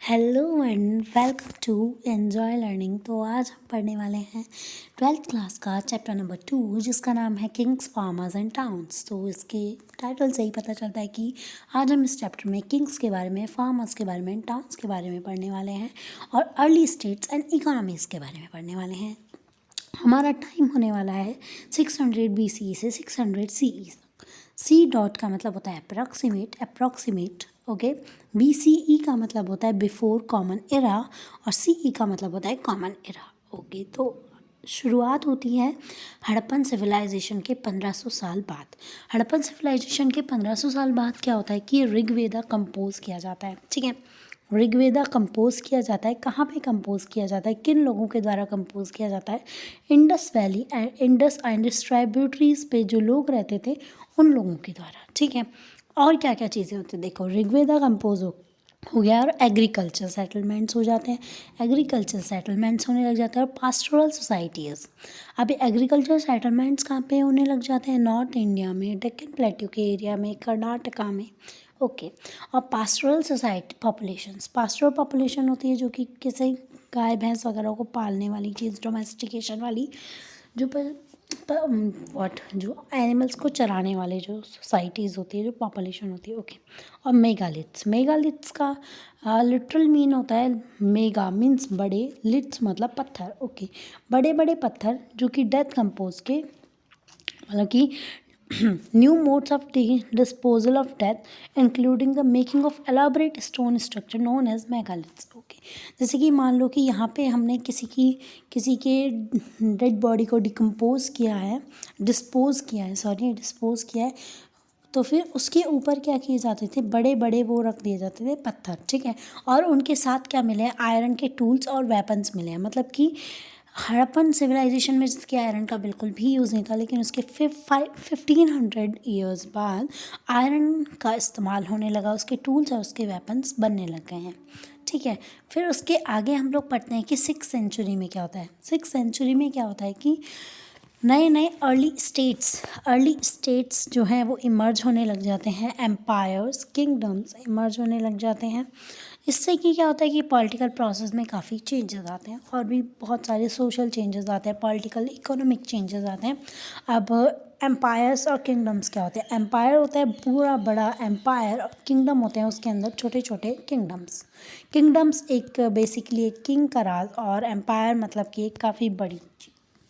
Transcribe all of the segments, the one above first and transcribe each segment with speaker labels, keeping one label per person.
Speaker 1: Hello and welcome to enjoy learning. तो आज हम पढ़ने वाले हैं 12th क्लास का चैप्टर नंबर 2 जिसका नाम है किंग्स फार्मर्स एंड टाउन्स। तो इसके टाइटल से ही पता चलता है कि आज हम इस चैप्टर में किंग्स के बारे में, फार्मर्स के बारे में, टाउन्स के बारे में पढ़ने वाले हैं और अर्ली स्टेट्स एंड इकोनॉमीज़ के बारे में पढ़ने वाले हैं। हमारा टाइम होने वाला है 600 BCE से 600 CE तक। सी डॉट का मतलब होता है अप्रॉक्सीमेट, ओके। BCE का मतलब होता है बिफोर कॉमन एरा और CE का मतलब होता है कॉमन एरा, ओके। तो शुरुआत होती है हड़प्पन सिविलाइजेशन के 1500 साल बाद। हड़प्पन सिविलाइजेशन के 1500 साल बाद क्या होता है कि ऋग्वेदा कंपोज किया जाता है, ठीक है। ऋग्वेदा कंपोज किया जाता है, कहाँ पे कंपोज किया जाता है, किन लोगों के द्वारा कंपोज किया जाता है? Indus valley and Indus and tributaries पे जो लोग रहते थे उन लोगों के द्वारा, ठीक है। और क्या क्या चीज़ें होती है, देखो ऋग्वेदा कंपोज हो गया और एग्रीकल्चर सेटलमेंट्स हो जाते हैं, एग्रीकल्चर सेटलमेंट्स होने लग जाते हैं और पास्टोरल सोसाइटीज़। अभी एग्रीकल्चर सेटलमेंट्स कहाँ पे होने लग जाते हैं? नॉर्थ इंडिया में, डेक्कन प्लेट्यू के एरिया में, कर्नाटका में, ओके। और pastoral society populations, pastoral population होती है जो कि किसी गाय भैंस वगैरह को पालने वाली चीज़, डोमेस्टिकेशन वाली, जो जो एनिमल्स को चराने वाले जो सोसाइटीज़ होती है, जो पॉपुलेशन होती है, ओके। और मेगालिथ्स का लिटरल मीन होता है, मेगा मीन्स बड़े, लिथ्स मतलब पत्थर, ओके। बड़े बड़े पत्थर जो कि डेथ कंपोज के, मतलब कि new modes of disposal of death including the making of elaborate stone structure known as megaliths, okay. जैसे कि मान लो कि यहाँ पे हमने किसी के डेड बॉडी को डिकम्पोज किया है, डिस्पोज किया है, तो फिर उसके ऊपर क्या किए जाते थे? बड़े बड़े वो रख दिए जाते थे पत्थर, ठीक है। और उनके साथ क्या मिले हैं? आयरन के टूल्स और वेपन्स मिले हैं। मतलब कि हड़प्पन सिविलाइजेशन में जिसके आयरन का बिल्कुल भी यूज़ नहीं था, लेकिन उसके 1500 ईयर्स बाद आयरन का इस्तेमाल होने लगा, उसके टूल्स और उसके वेपन्स बनने लग गए हैं, ठीक है। फिर उसके आगे हम लोग पढ़ते हैं कि 6th सेंचुरी में क्या होता है। 6th सेंचुरी में क्या होता है कि नए नए अर्ली स्टेट्स जो हैं वो इमर्ज होने लग जाते हैं, एम्पायर्स, किंगडम्स इमर्ज होने लग जाते हैं। इससे कि क्या होता है कि पॉलिटिकल प्रोसेस में काफ़ी चेंजेस आते हैं और भी बहुत सारे सोशल चेंजेस आते हैं, पॉलिटिकल इकोनॉमिक चेंजेस आते हैं। अब एम्पायर्स और किंगडम्स क्या होते हैं? एम्पायर होता है पूरा बड़ा एम्पायर और किंगडम होते हैं उसके अंदर छोटे छोटे किंगडम्स एक बेसिकली एक किंग का राज, और एम्पायर मतलब कि एक काफ़ी बड़ी,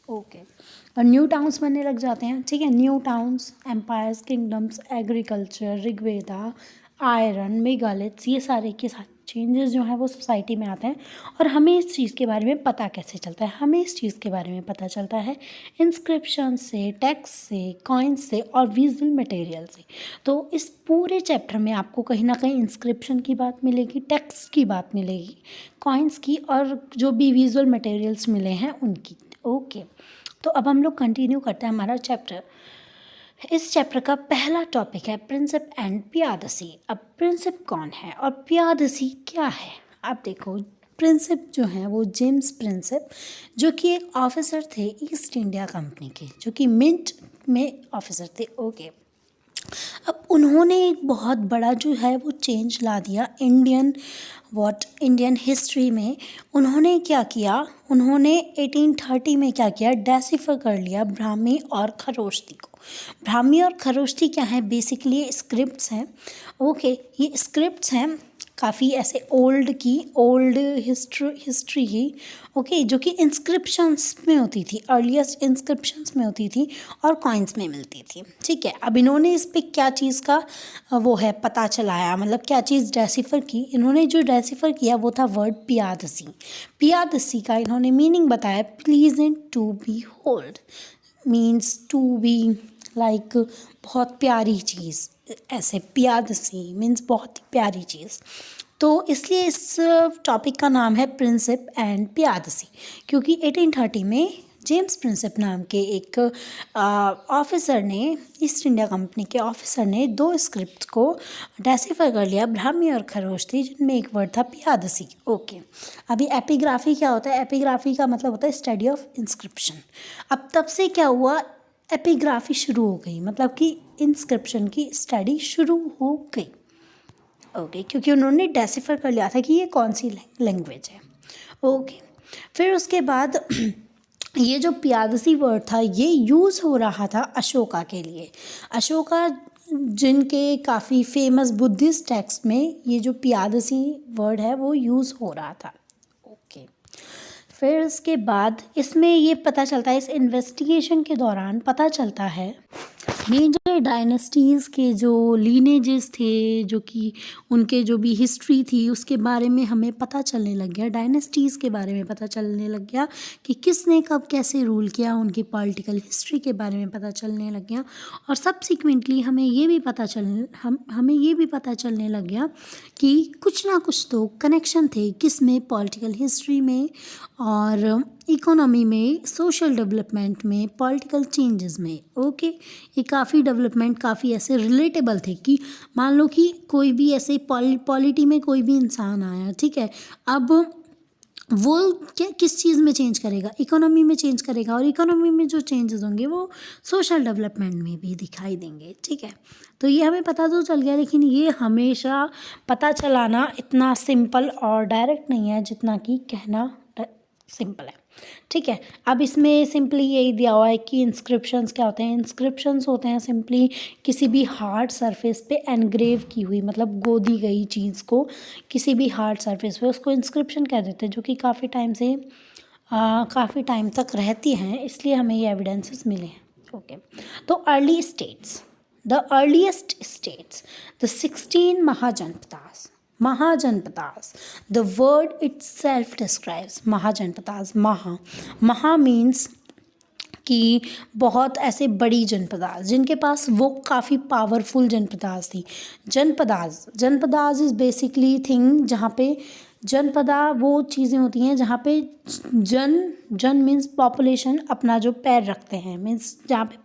Speaker 1: ओके। और न्यू टाउन्स बनने लग जाते हैं, ठीक है। New towns, empires, kingdoms, agriculture, Rigveda, iron, megaliths, ये सारे के साथ चेंजेस जो हैं वो सोसाइटी में आते हैं। और हमें इस चीज़ के बारे में पता कैसे चलता है? हमें इस चीज़ के बारे में पता चलता है इंस्क्रिप्शन से, टेक्स्ट से, कॉइन्स से और विजुअल मटेरियल से। तो इस पूरे चैप्टर में आपको कहीं ना कहीं इंस्क्रिप्शन की बात मिलेगी, टेक्स्ट की बात मिलेगी, कॉइन्स की, और जो भी विजुअल मटेरियल्स मिले हैं उनकी, ओके। तो अब हम लोग कंटिन्यू करते हैं हमारा चैप्टर। इस चैप्टर का पहला टॉपिक है प्रिंसिप एंड पियादसी। अब प्रिंसिप कौन है और पियादसी क्या है? अब देखो, प्रिंसिप जो है वो जेम्स प्रिंसिप, जो कि एक ऑफिसर थे ईस्ट इंडिया कंपनी के, जो कि मिंट में ऑफिसर थे, ओके। अब उन्होंने एक बहुत बड़ा जो है वो चेंज ला दिया इंडियन हिस्ट्री में। उन्होंने क्या किया? उन्होंने 1830 में क्या किया? डेसिफर कर लिया ब्राह्मी और खरोष्टी को। ब्राह्मी और खरोष्टी क्या है? बेसिकली स्क्रिप्ट्स हैं, ओके। ये स्क्रिप्ट्स हैं काफ़ी ऐसे ओल्ड हिस्ट्री की, ओके, जो कि इंस्क्रिप्शंस में होती थी, अर्लीस्ट इंस्क्रिप्शंस में होती थी और कॉइन्स में मिलती थी, ठीक है। अब इन्होंने इस पे क्या चीज़ का वो है पता चलाया, मतलब क्या चीज़ डेसिफर की? इन्होंने जो डेसिफर किया वो था वर्ड पियादसी का इन्होंने मीनिंग बताया, pleasant to be hold, means to be like बहुत प्यारी चीज़, ऐसे पियादसी मीन्स बहुत ही प्यारी चीज़। तो इसलिए इस टॉपिक का नाम है प्रिंसिप एंड पियादसी, क्योंकि 1830 में जेम्स प्रिंसिप नाम के एक ऑफिसर ने, ईस्ट इंडिया कंपनी के ऑफिसर ने 2 स्क्रिप्ट को डेसिफर कर लिया, ब्राह्मी और खरोष्टी, जिनमें एक वर्ड था पियादसी, ओके। अभी एपिग्राफी क्या होता है? एपिग्राफी का मतलब होता है स्टडी ऑफ इंस्क्रिप्शन। अब तब से क्या हुआ? एपिग्राफी शुरू हो गई, मतलब कि इंस्क्रिप्शन की स्टडी शुरू हो गई, ओके, क्योंकि उन्होंने डेसिफर कर लिया था कि ये कौन सी लैंग्वेज है। ओके, फिर उसके बाद ये जो प्यादसी वर्ड था ये यूज़ हो रहा था अशोका के लिए। अशोका जिनके काफ़ी फेमस बुद्धिस्ट टेक्स्ट में ये जो प्यादसी वर्ड है वो यूज़ हो रहा था। ओके, फिर उसके बाद इसमें ये पता चलता है, इस इन्वेस्टिगेशन के दौरान पता चलता है मेजर डायनेस्टीज़ के जो लीनेजेस थे, जो कि उनके जो भी हिस्ट्री थी उसके बारे में हमें पता चलने लग गया, डायनेस्टीज़ के बारे में पता चलने लग गया कि किसने कब कैसे रूल किया, उनकी पॉलिटिकल हिस्ट्री के बारे में पता चलने लग गया। और सब्सिक्वेंटली हमें ये भी पता चलने लग गया कि कुछ ना कुछ तो कनेक्शन थे, किस में, पॉलिटिकल हिस्ट्री में और इकोनॉमी में, सोशल डेवलपमेंट में, पॉलिटिकल चेंजेस में। ओके, ये काफ़ी डेवलपमेंट काफ़ी ऐसे रिलेटेबल थे कि मान लो कि कोई भी ऐसे पॉलिटी में कोई भी इंसान आया, ठीक है, अब वो क्या किस चीज़ में चेंज करेगा, इकोनॉमी में चेंज करेगा, और इकोनॉमी में जो चेंजेस होंगे वो सोशल डेवलपमेंट में भी दिखाई देंगे। ठीक है, तो ये हमें पता तो चल गया, लेकिन ये हमेशा पता चलाना इतना सिंपल और डायरेक्ट नहीं है जितना कि कहना सिंपल है। ठीक है, अब इसमें सिंपली यही दिया हुआ है कि इंस्क्रिप्शंस क्या होते हैं। इंस्क्रिप्शंस होते हैं सिंपली किसी भी हार्ड सरफेस पे एनग्रेव की हुई, मतलब गोदी गई चीज़ को किसी भी हार्ड सरफेस पे, उसको इंस्क्रिप्शन कह देते हैं, जो कि काफ़ी टाइम तक रहती हैं, इसलिए हमें ये एविडेंसेस मिले हैं। ओके, तो early states, the earliest states, the 16 mahajanapadas, the word itself describes mahajanapadas. महा मीन्स कि बहुत ऐसे बड़ी जनपदास जिनके पास वो काफ़ी पावरफुल जनपदास थी। जनपदास इज़ बेसिकली थिंग जहाँ पे जनपदा वो चीज़ें होती हैं जहाँ पे जन मीन्स पॉपुलेशन अपना जो पैर रखते हैं, मीन्स जहाँ पे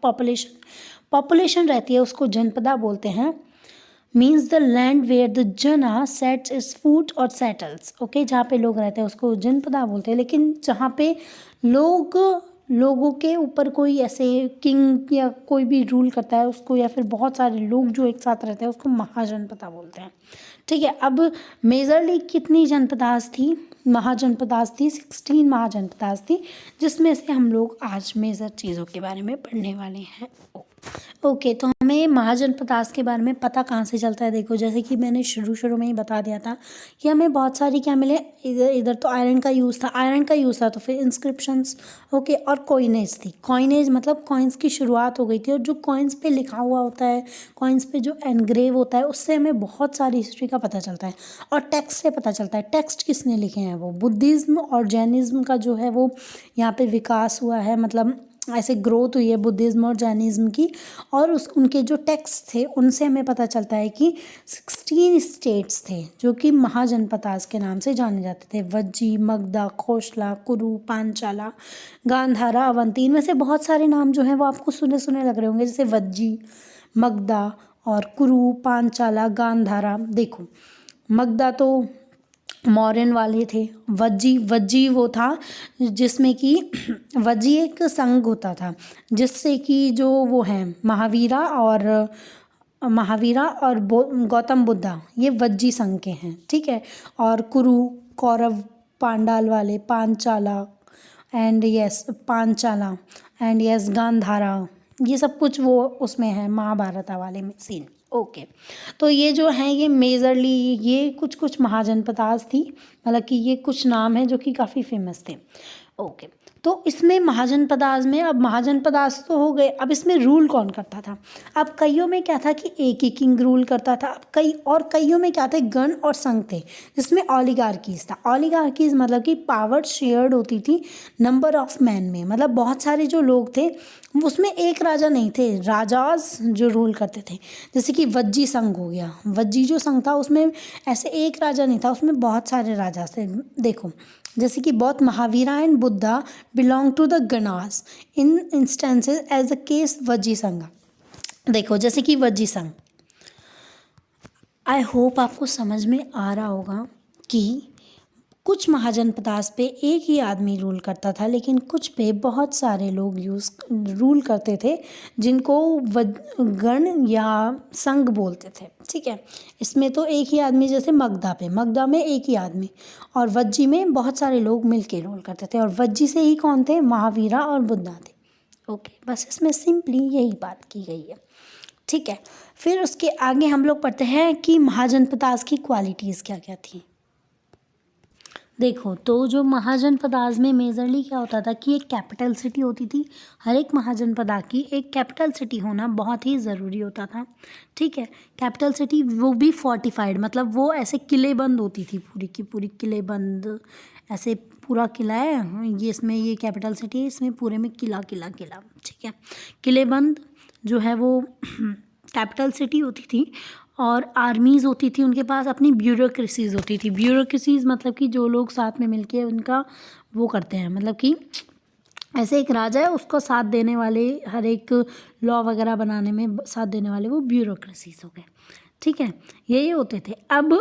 Speaker 1: पॉपुलेशन रहती है उसको जनपदा बोलते हैं। Means the land where the jana sets is foot और सेटल्स। ओके, जहाँ पे लोग रहते हैं उसको जनपदा बोलते हैं, लेकिन जहाँ पे लोगों के ऊपर कोई ऐसे किंग या कोई भी रूल करता है उसको, या फिर बहुत सारे लोग जो एक साथ रहते हैं उसको महाजनपदा बोलते हैं। ठीक है, अब मेजरली कितनी जनपदास थी? महाजनपदास थी, 16 महाजनपदास थी, जिसमें से हम लोग आज मेजर चीज़ों के बारे में पढ़ने वाले हैं। ओके, तो हमें महाजनपदास के बारे में पता कहाँ से चलता है? देखो, जैसे कि मैंने शुरू में ही बता दिया था कि हमें बहुत सारी क्या मिले, इधर तो आयरन का यूज़ था, तो फिर इंस्क्रिप्शंस, ओके, और कॉइनेज थी। कॉइनेज मतलब कॉइन्स की शुरुआत हो गई थी, और जो कॉइन्स पे लिखा हुआ होता है, कॉइन्स पे जो एनग्रेव होता है, उससे हमें बहुत सारी हिस्ट्री का पता चलता है। और टेक्स्ट से पता चलता है, टेक्स्ट किसने लिखे हैं, वो बुद्धिज़्म और जैनिज़्म का जो है वो यहाँ पे विकास हुआ है, मतलब ऐसे ग्रोथ हुई है बुद्धिज़्म और जैनिज़्म की। और उनके जो टेक्स्ट थे उनसे हमें पता चलता है कि 16 स्टेट्स थे जो कि महाजनपदास के नाम से जाने जाते थे। वज्जी, मगधा, खोसला, कुरु, पांचाला, गांधारा, अवंती। इनमें से बहुत सारे नाम जो हैं वो आपको सुने लग रहे होंगे, जैसे वज्जी, मगधा और कुरु, पांचाला, गांधारा। देखो, मगधा तो मौर्यन वाले थे। वज्जी वो था जिसमें कि वज्जी एक संघ होता था, जिससे कि जो वो हैं महावीरा और गौतम बुद्धा, ये वज्जी संघ के हैं। ठीक है, और कुरु कौरव पांडाल वाले, पांचाला एंड यस गांधारा, ये सब कुछ वो उसमें है महाभारत वाले में सीन। ओके, तो ये जो हैं ये मेजरली ये कुछ महाजनपदास थी, मतलब कि ये कुछ नाम हैं जो कि काफ़ी फेमस थे। ओके, तो इसमें महाजनपदास में, अब महाजनपदास तो हो गए, अब इसमें रूल कौन करता था? अब कईयों में क्या था कि एक ही किंग रूल करता था। अब कईयों में क्या थे, गण और संघ थे, जिसमें ऑलिगार्कीज था। ऑलिगार्कीज मतलब कि पावर शेयर्ड होती थी नंबर ऑफ मैन में, मतलब बहुत सारे जो लोग थे उसमें एक राजा नहीं थे, राजाज जो रूल करते थे। जैसे कि वज्जी संघ हो गया, वज्जी जो संघ था उसमें ऐसे एक राजा नहीं था, उसमें बहुत सारे राजा थे। देखो, जैसे कि बहुत Mahavira and Buddha belong to the ganas in instances as a case Vajji sangha. देखो, जैसे कि वज्जी संघ, आई होप आपको समझ में आ रहा होगा कि कुछ महाजनपदास पे एक ही आदमी रूल करता था, लेकिन कुछ पे बहुत सारे लोग रूल करते थे, जिनको गण या संघ बोलते थे। ठीक है, इसमें तो एक ही आदमी, जैसे मगधा में एक ही आदमी, और वज्जी में बहुत सारे लोग मिलके रूल करते थे। और वज्जी से ही कौन थे? महावीरा और बुद्धा थे। ओके, बस इसमें सिंपली यही बात की गई है। ठीक है, फिर उसके आगे हम लोग पढ़ते हैं कि महाजनपदास की क्वालिटीज़ क्या क्या थी। देखो, तो जो महाजनपदास में मेजरली क्या होता था कि एक कैपिटल सिटी होती थी। हर एक महाजनपदा की एक कैपिटल सिटी होना बहुत ही ज़रूरी होता था। ठीक है, कैपिटल सिटी वो भी फोर्टिफाइड, मतलब वो ऐसे किलेबंद होती थी, पूरी की पूरी किलेबंद। ऐसे पूरा किला है ये, इसमें ये कैपिटल सिटी है, इसमें पूरे में किला किला किला। ठीक है, किलेबंद जो है वो कैपिटल सिटी होती थी। और आर्मीज़ होती थी उनके पास, अपनी ब्यूरोक्रेसीज़ होती थी। ब्यूरोक्रेसीज़ मतलब कि जो लोग साथ में मिलके उनका वो करते हैं, मतलब कि ऐसे एक राजा है, उसको साथ देने वाले, हर एक लॉ वगैरह बनाने में साथ देने वाले, वो ब्यूरोक्रेसीज़ हो गए। ठीक है, यही होते थे। अब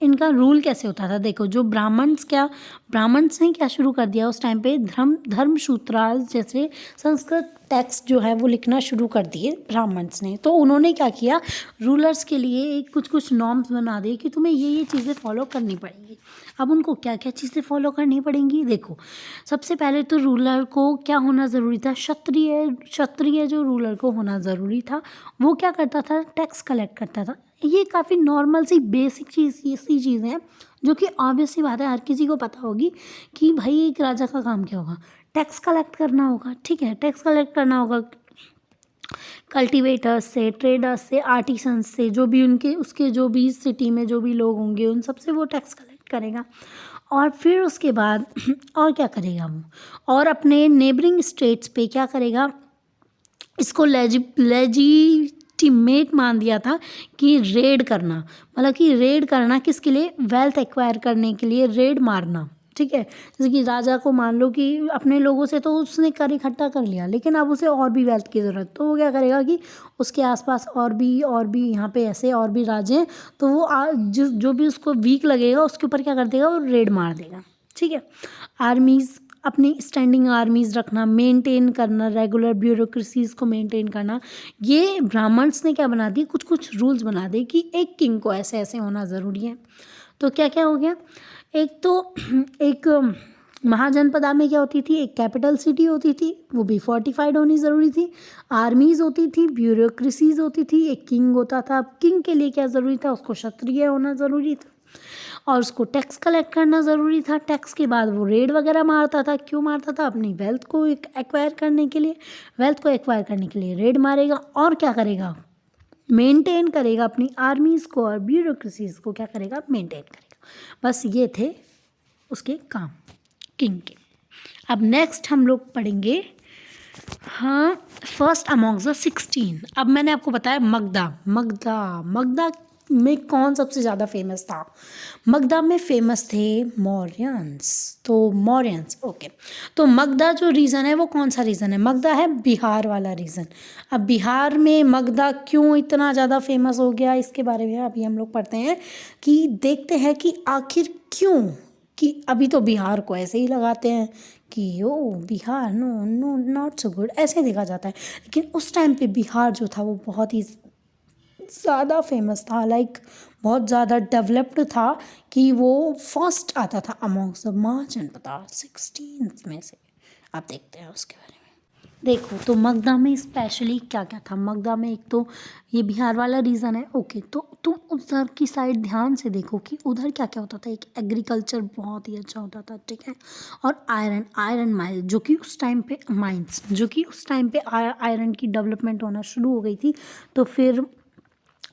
Speaker 1: इनका रूल कैसे होता था? देखो, जो ब्राह्मण्स ने क्या शुरू कर दिया उस टाइम पे, धर्मसूत्रास जैसे संस्कृत टेक्स्ट जो है वो लिखना शुरू कर दिए ब्राह्मण्स ने। तो उन्होंने क्या किया, रूलर्स के लिए कुछ नॉर्म्स बना दिए कि तुम्हें ये चीज़ें फॉलो करनी पड़ेंगी। अब उनको क्या क्या चीज़ें फॉलो करनी पड़ेंगी? देखो, सबसे पहले तो रूलर को क्या होना ज़रूरी था? क्षत्रिय जो रूलर को होना ज़रूरी था, वो क्या करता था? टैक्स कलेक्ट करता था। ये काफ़ी नॉर्मल सी बेसिक सी चीज़ें हैं, जो कि ऑब्वियस सी बात है, हर किसी को पता होगी कि भाई एक राजा का काम क्या होगा? टैक्स कलेक्ट करना होगा। ठीक है, टैक्स कलेक्ट करना होगा कल्टीवेटर्स से, ट्रेडर्स से, आर्टिसंस से, जो भी उसके जो भी सिटी में जो भी लोग होंगे उन सबसे वो टैक्स कलेक्ट करेगा। और फिर उसके बाद और क्या करेगा वो? और अपने नेबरिंग स्टेट्स पे क्या करेगा? इसको लेजिटिमेट मान दिया था कि रेड करना, मतलब कि रेड करना किसके लिए? वेल्थ एक्वायर करने के लिए, रेड मारना। ठीक है, जैसे कि राजा को मान लो कि अपने लोगों से तो उसने कर इकट्ठा कर लिया, लेकिन अब उसे और भी वेल्थ की ज़रूरत, तो वो क्या करेगा कि उसके आसपास और भी यहाँ पे ऐसे और भी राजे हैं, तो वो जो भी उसको वीक लगेगा उसके ऊपर क्या कर देगा? वो रेड मार देगा। ठीक है, आर्मीज़, अपनी स्टैंडिंग आर्मीज़ रखना, मेंटेन करना, रेगुलर ब्यूरोक्रेसीज़ को मेंटेन करना। ये ब्राह्मण्स ने क्या बना दिए? कुछ रूल्स बना दिए कि एक किंग को ऐसे ऐसे होना ज़रूरी है। तो क्या क्या हो गया? एक तो एक महाजनपदा में क्या होती थी? एक कैपिटल सिटी होती थी, वो भी फोर्टिफाइड होनी ज़रूरी थी। आर्मीज़ होती थी, ब्यूरोक्रेसीज़ होती थी, एक किंग होता था। अब किंग के लिए क्या ज़रूरी था? उसको क्षत्रिय होना ज़रूरी था, और उसको टैक्स कलेक्ट करना ज़रूरी था। टैक्स के बाद वो रेड वगैरह मारता था। क्यों मारता था? अपनी वेल्थ को एक्वायर करने के लिए। वेल्थ को एक्वायर करने के लिए रेड मारेगा, और क्या करेगा? मेंटेन करेगा अपनी आर्मीज़ को, और ब्यूरोक्रेसीज़ को क्या करेगा? मेंटेन करेगा। बस ये थे उसके काम किंग के। अब नेक्स्ट हम लोग पढ़ेंगे, हाँ, फर्स्ट अमॉन्ग्स द 16। अब मैंने आपको बताया मगधा में कौन सबसे ज़्यादा फेमस था? मगधा में फेमस थे मौर्यंस। तो मौर्यंस, ओके। तो मगधा जो रीजन है वो कौन सा रीजन है? मगधा है बिहार वाला रीजन। अब बिहार में मगधा क्यों इतना ज़्यादा फेमस हो गया, इसके बारे में अभी हम लोग पढ़ते हैं, कि देखते हैं कि आखिर क्यों। कि अभी तो बिहार को ऐसे ही लगाते हैं कि oh Bihar, no no not so good, ऐसे देखा जाता है। लेकिन उस टाइम पे बिहार जो था वो बहुत ही ज़्यादा फेमस था, लाइक बहुत ज़्यादा डेवलप्ड था, कि वो फर्स्ट आता था अमॉन्ग्स द महाजनपदा 16 में से। आप देखते हैं उसके बारे में। देखो, तो मगधा में स्पेशली क्या क्या था? मगधा में एक तो ये बिहार वाला रीज़न है, ओके। तो तुम उधर की साइड ध्यान से देखो कि उधर क्या क्या होता था। एक एग्रीकल्चर बहुत ही अच्छा होता था, ठीक है। और आयरन माइल, जो कि उस टाइम पे माइंस, जो कि उस टाइम पे आयरन की डेवलपमेंट होना शुरू हो गई थी। तो फिर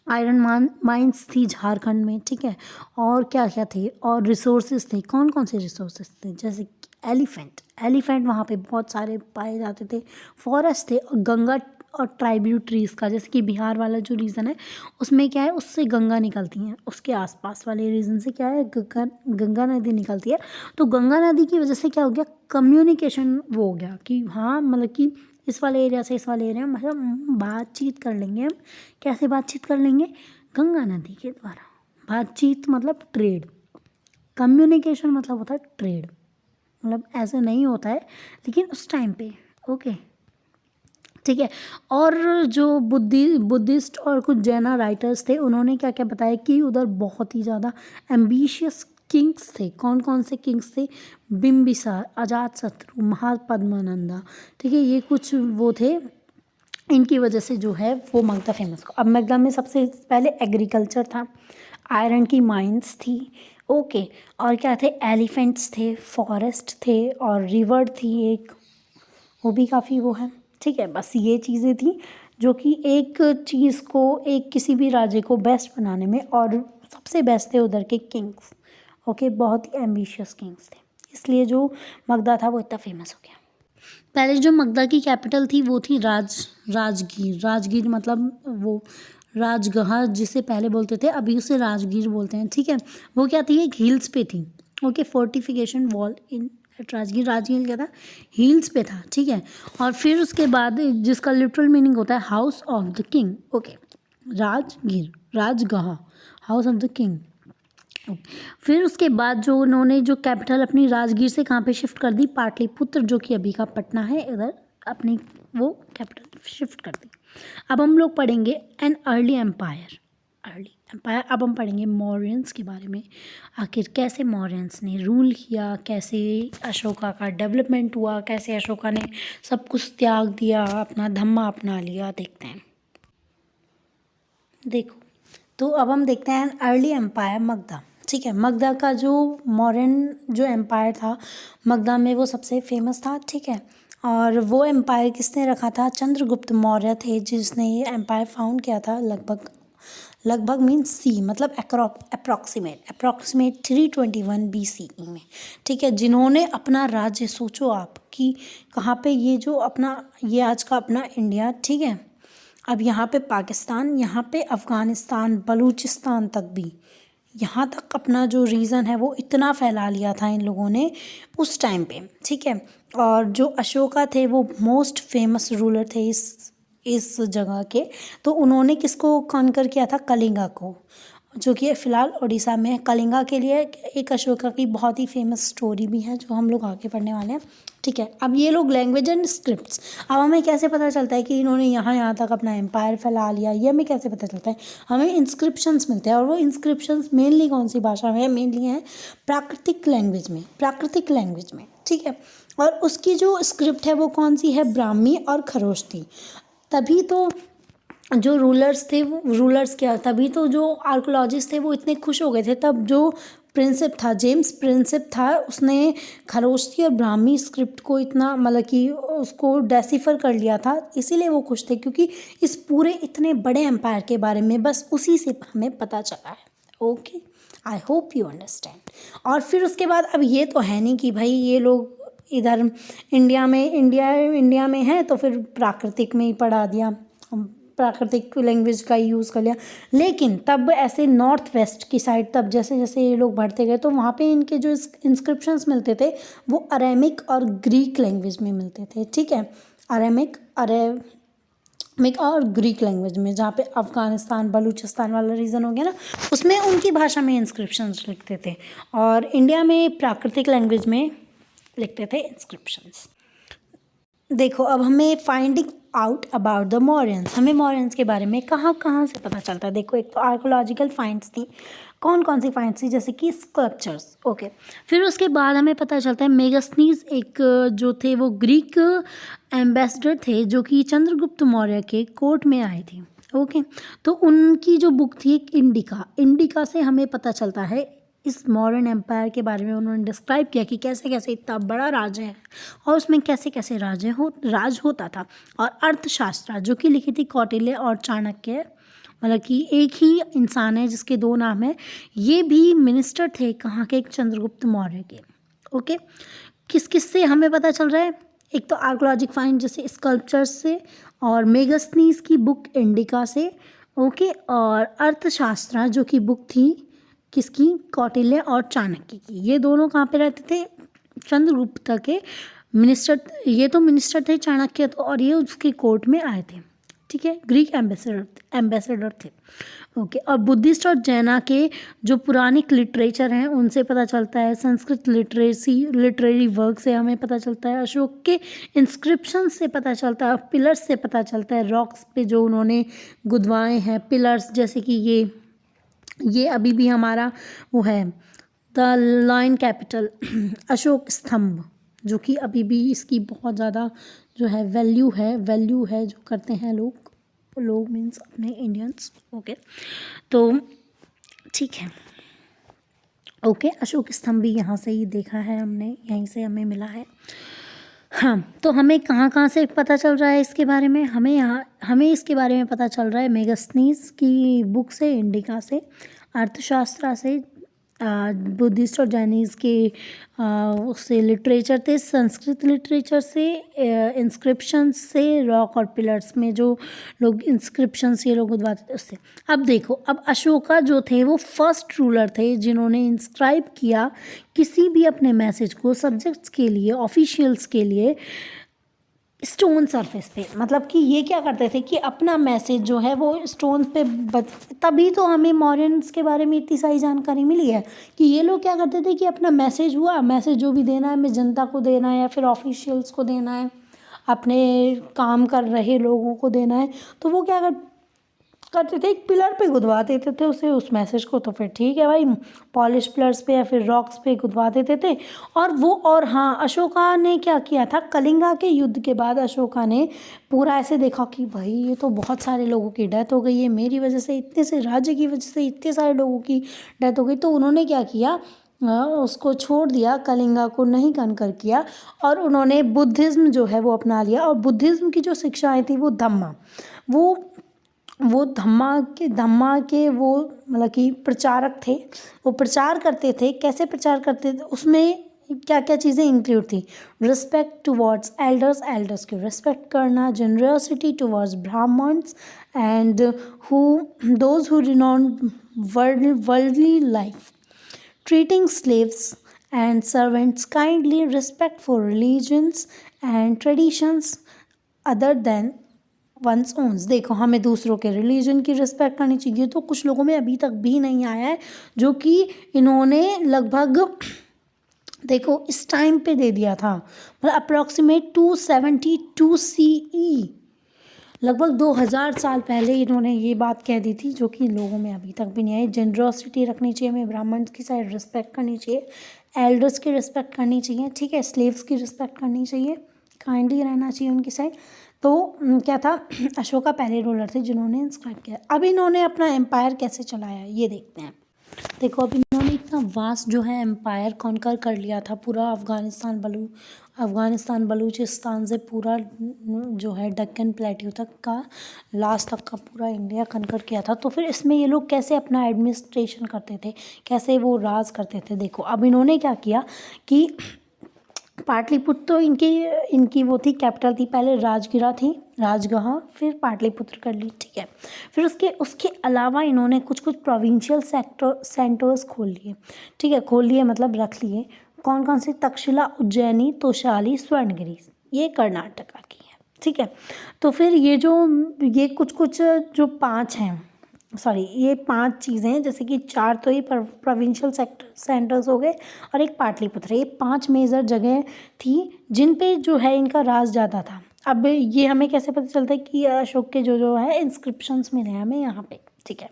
Speaker 1: आयरन माइंस थी झारखंड में, ठीक है। और क्या क्या थे? और रिसोर्सेज थे। कौन कौन से रिसोर्सेज थे? जैसे एलिफेंट वहाँ पे बहुत सारे पाए जाते थे। फॉरेस्ट थे, और गंगा और ट्राइब्यूटरीज का, जैसे कि बिहार वाला जो रीजन है उसमें क्या है, उससे गंगा निकलती हैं। उसके आसपास वाले रीजन से क्या है, गंगा नदी निकलती है। तो गंगा नदी की वजह से क्या हो गया, कम्युनिकेशन वो हो गया कि हाँ, मतलब कि इस वाले एरिया से इस वाले एरिया में मतलब बातचीत कर लेंगे हम। कैसे बातचीत कर लेंगे? गंगा नदी के द्वारा। बातचीत मतलब ट्रेड, कम्युनिकेशन मतलब होता है ट्रेड, मतलब ऐसे नहीं होता है लेकिन उस टाइम पे, ओके ठीक है। और जो बुद्धिस्ट और कुछ जैना राइटर्स थे, उन्होंने क्या क्या बताया कि उधर बहुत ही ज़्यादा एम्बिशियस किंग्स थे। कौन कौन से किंग्स थे? बिम्बिसार, अजातशत्रु, महापद्मानंदा, ठीक है, ये कुछ वो थे। इनकी वजह से जो है वो मगधा फेमस हो। अब मगधा में सबसे पहले एग्रीकल्चर था, आयरन की माइंस थी, ओके, और क्या थे? एलिफेंट्स थे, फॉरेस्ट थे, और रिवर थी एक, वो भी काफ़ी वो है, ठीक है। बस ये चीज़ें थी जो कि एक चीज़ को, एक किसी भी राज्य को बेस्ट बनाने में, और सबसे बेस्ट थे उधर के किंग्स, ओके, बहुत ही एम्बिशियस किंग्स थे, इसलिए जो मगधा था वो इतना फेमस हो गया। पहले जो मगधा की कैपिटल थी वो थी राजगीर। राजगीर मतलब वो राजगढ़ जिसे पहले बोलते थे, अभी उसे राजगीर बोलते हैं, ठीक है। वो क्या थी? एक हिल्स पे थी, ओके, फोर्टिफिकेशन वॉल इन राजगीर। राजगीर क्या था? हिल्स पे था, ठीक है। और फिर उसके बाद जिसका लिटरल मीनिंग होता है house of the king, okay, Rajgir, Rajgarh, house of the king. फिर उसके बाद जो उन्होंने जो कैपिटल अपनी राजगीर से कहाँ पे शिफ्ट कर दी? पाटलिपुत्र, जो कि अभी का पटना है, इधर अपनी वो कैपिटल शिफ्ट कर दी। अब हम लोग पढ़ेंगे an early empire. Early empire, अब हम पढ़ेंगे मौर्यंस के बारे में, आखिर कैसे मौर्यंस ने रूल किया, कैसे अशोका का डेवलपमेंट हुआ, कैसे अशोका ने सब कुछ त्याग दिया, अपना धम्मा अपना लिया, देखते हैं। देखो, तो अब हम देखते हैं अर्ली एम्पायर मगधा, ठीक है। मगधा का जो मौर्यन जो एम्पायर था मगधा में, वो सबसे फेमस था, ठीक है। और वो एम्पायर किसने रखा था? चंद्रगुप्त मौर्य थे, जिसने ये एम्पायर फाउंड किया था। लगभग मीन्स सी मतलब अप्रॉक्सीमेट 321 BCE में, ठीक है। जिन्होंने अपना राज्य, सोचो आप कि कहाँ पे, ये जो अपना, ये आज का अपना इंडिया, ठीक है, अब यहाँ पे पाकिस्तान, यहाँ पे अफ़गानिस्तान, बलूचिस्तान तक भी, यहाँ तक अपना जो रीजन है वो इतना फैला लिया था इन लोगों ने उस टाइम पे, ठीक है। और जो अशोका थे वो मोस्ट फेमस रूलर थे इस जगह के। तो उन्होंने किसको कॉन्कर किया था? कलिंगा को, जो कि फ़िलहाल उड़ीसा में है। कलिंगा के लिए एक अशोका की बहुत ही फेमस स्टोरी भी है, जो हम लोग आगे पढ़ने वाले हैं, ठीक है। अब ये लोग लैंग्वेज एंड स्क्रिप्ट्स, अब हमें कैसे पता चलता है कि इन्होंने यहाँ तक अपना एम्पायर फैला लिया, ये हमें कैसे पता चलता है? हमें इंस्क्रिप्शंस मिलते हैं, और वो इंस्क्रिप्शंस मेनली कौन सी भाषा में है? मेनली है प्राकृतिक लैंग्वेज में, ठीक है। और उसकी जो स्क्रिप्ट है वो कौन सी है? ब्राह्मी और खरोष्ठी। तभी तो जो रूलर्स थे, वो रूलर्स क्या, तभी तो जो आर्कोलॉजिस्ट थे वो इतने खुश हो गए थे। तब जो प्रिंसिप था, जेम्स प्रिंसिप था, उसने खरोष्ठी और ब्राह्मी स्क्रिप्ट को इतना, मतलब कि उसको डेसिफर कर लिया था, इसीलिए वो खुश थे, क्योंकि इस पूरे इतने बड़े एम्पायर के बारे में बस उसी से हमें पता चला है, okay. I hope you understand. और फिर उसके बाद, अब ये तो है नहीं कि भाई ये लोग इधर इंडिया में है तो फिर प्राकृतिक में ही पढ़ा दिया, प्राकृतिक लैंग्वेज का यूज़ कर लिया। लेकिन तब ऐसे नॉर्थ वेस्ट की साइड, तब जैसे जैसे ये लोग बढ़ते गए तो वहाँ पे इनके जो इंस्क्रिप्शंस मिलते थे वो अरेमिक और ग्रीक लैंग्वेज में मिलते थे, ठीक है। अरेमिक और ग्रीक लैंग्वेज में, जहाँ पे अफ़गानिस्तान बलूचिस्तान वाला रीजन हो गया ना, उसमें उनकी भाषा में इंस्क्रिप्शंस लिखते थे, और इंडिया में प्राकृतिक लैंग्वेज में लिखते थे इंस्क्रिप्शंस। देखो, अब हमें finding out about the Mauryans, हमें मौर्यंस के बारे में कहाँ कहाँ से पता चलता है? देखो, एक तो आर्कोलॉजिकल फाइंड्स थी। कौन कौन सी फाइंड्स थी? जैसे कि स्कल्पचर्स, ओके। फिर उसके बाद हमें पता चलता है मेगास्थनीज एक जो थे वो ग्रीक एम्बेसडर थे, जो कि चंद्रगुप्त मौर्य के कोर्ट में आए थे, ओके। तो उनकी जो बुक थी एक इंडिका से हमें पता चलता है इस मॉडर्न एम्पायर के बारे में। उन्होंने डिस्क्राइब किया कि कैसे कैसे इतना बड़ा राज्य है और उसमें कैसे कैसे राज होता था। और अर्थशास्त्र जो कि लिखी थी कौटिल्य और चाणक्य, मतलब कि एक ही इंसान है जिसके दो नाम है। ये भी मिनिस्टर थे कहाँ के? चंद्रगुप्त मौर्य के, ओके। किस से हमें पता चल रहा है? एक तो आर्कोलॉजिक फाइंड जैसे स्कल्पचर्स से, और मेगास्थनीज की बुक इंडिका से, ओके। और अर्थशास्त्र जो कि बुक थी किसकी? कौटिल्य और चाणक्य की। ये दोनों कहाँ पे रहते थे? चंद्रगुप्त के मिनिस्टर, ये तो मिनिस्टर थे चाणक्य तो, और ये उसके कोर्ट में आए थे, ठीक है, ग्रीक एम्बेसडर थे। ओके, और बुद्धिस्ट और जैना के जो पुरानिक लिटरेचर हैं उनसे पता चलता है, संस्कृत लिटरेरी वर्क से हमें पता चलता है, अशोक के इंस्क्रिप्शन से पता चलता है, पिलर्स से पता चलता है, रॉक्स पे जो उन्होंने गुदवाए हैं पिलर्स, जैसे कि ये अभी भी हमारा वो है द लायन कैपिटल अशोक स्तंभ, जो कि अभी भी इसकी बहुत ज़्यादा जो है वैल्यू है जो करते हैं लोग मीन्स अपने इंडियंस। ओके, तो ठीक है। ओके, अशोक स्तंभ भी यहाँ से ही देखा है हमने, यहीं से हमें मिला है। हाँ, तो हमें कहाँ से पता चल रहा है इसके बारे में? हमें इसके बारे में पता चल रहा है मेगास्थनीज की बुक से, इंडिका से, अर्थशास्त्र से, बुद्धिस्ट और जैनीज़ के उससे लिटरेचर थे, संस्कृत लिटरेचर से, इंस्क्रिप्शन से, रॉक और पिलर्स में जो लोग इंस्क्रिप्शंस ये लोग उद्वाते थे उससे। अब देखो, अब अशोका जो थे वो फर्स्ट रूलर थे जिन्होंने इंस्क्राइब किया किसी भी अपने मैसेज को सब्जेक्ट्स के लिए, ऑफिशियल्स के लिए स्टोन सरफेस पे। मतलब कि ये क्या करते थे कि अपना मैसेज जो है वो स्टोन पे तभी तो हमें मॉरियंस के बारे में इतनी सारी जानकारी मिली है कि ये लोग क्या करते थे कि अपना मैसेज जो भी देना है हमें जनता को देना है या फिर ऑफिशियल्स को देना है, अपने काम कर रहे लोगों को देना है, तो वो क्या करते थे, एक पिलर पे गुदवा देते थे उस मैसेज को। तो फिर ठीक है भाई, पॉलिश पिलर्स पे या फिर रॉक्स पे गुदवा देते थे। और हाँ, अशोका ने क्या किया था, कलिंगा के युद्ध के बाद अशोका ने पूरा ऐसे देखा कि भाई ये तो बहुत सारे लोगों की डेथ हो गई है, मेरी वजह से इतने से राज्य की वजह से इतने सारे लोगों की डेथ हो गई। तो उन्होंने क्या किया, उसको छोड़ दिया, कलिंगा को नहीं कनकर किया, और उन्होंने बुद्धिज़्म जो है वो अपना लिया। और बुद्धिज़्म की जो शिक्षाएँ थी वो धम्मा के वो मतलब कि प्रचारक थे। वो प्रचार करते थे, कैसे प्रचार करते थे, उसमें क्या क्या चीज़ें इंक्लूड थी, रिस्पेक्ट टुवर्ड्स एल्डर्स की रिस्पेक्ट करना, generosity towards Brahmins and those who renounced worldly life, treating slaves and servants kindly, respect for religions and traditions other than one's own। देखो, हमें दूसरों के रिलीजन की रिस्पेक्ट करनी चाहिए, तो कुछ लोगों में अभी तक भी नहीं आया है, जो कि इन्होंने लगभग देखो इस टाइम पे दे दिया था, मतलब अप्रॉक्सीमेट 272 CE, लगभग 2000 साल पहले इन्होंने ये बात कह दी थी, जो कि लोगों में अभी तक भी नहीं आई। जनरॉसिटी रखनी चाहिए हमें, ब्राह्मण की साइड रिस्पेक्ट करनी चाहिए, एल्डर्स की रिस्पेक्ट करनी चाहिए, ठीक है, स्लेव्स की रिस्पेक्ट करनी चाहिए, काइंडली रहना चाहिए उनकी साइड। तो क्या था, अशोका पहले रूलर थे जिन्होंने इंस्क्राइब किया। अब इन्होंने अपना एम्पायर कैसे चलाया ये देखते हैं। देखो, अब इन्होंने इतना वास्ट जो है एम्पायर कॉन्कर कर लिया था, पूरा अफ़गानिस्तान बलूचिस्तान से पूरा जो है डक्कन प्लेट्यू तक का, लास्ट तक का पूरा इंडिया कॉन्कर किया था। तो फिर इसमें ये लोग कैसे अपना एडमिनिस्ट्रेशन करते थे, कैसे वो राज करते थे। देखो, अब इन्होंने क्या किया कि पाटलिपुत्र तो इनकी वो थी, कैपिटल थी, पहले राजगृह, फिर पाटलिपुत्र कर ली, ठीक है। फिर उसके अलावा इन्होंने कुछ प्रोविंशियल सेंटर्स खोल लिए, ठीक है, मतलब रख लिए। कौन कौन से, तक्षशिला, उज्जैनी, तोशाली, स्वर्णगिरी, ये कर्नाटका की है, ठीक है। तो फिर ये कुछ जो 5 हैं, सॉरी, ये 5 चीज़ें हैं, जैसे कि 4 तो ये प्रोविंशियल सेंटर्स हो गए और एक पाटलिपुत्र, ये 5 मेजर जगह थी जिन पे जो है इनका राज ज़्यादा था। अब ये हमें कैसे पता चलता है कि अशोक के जो है इंस्क्रिप्शंस मिले हैं हमें यहाँ पे, ठीक है।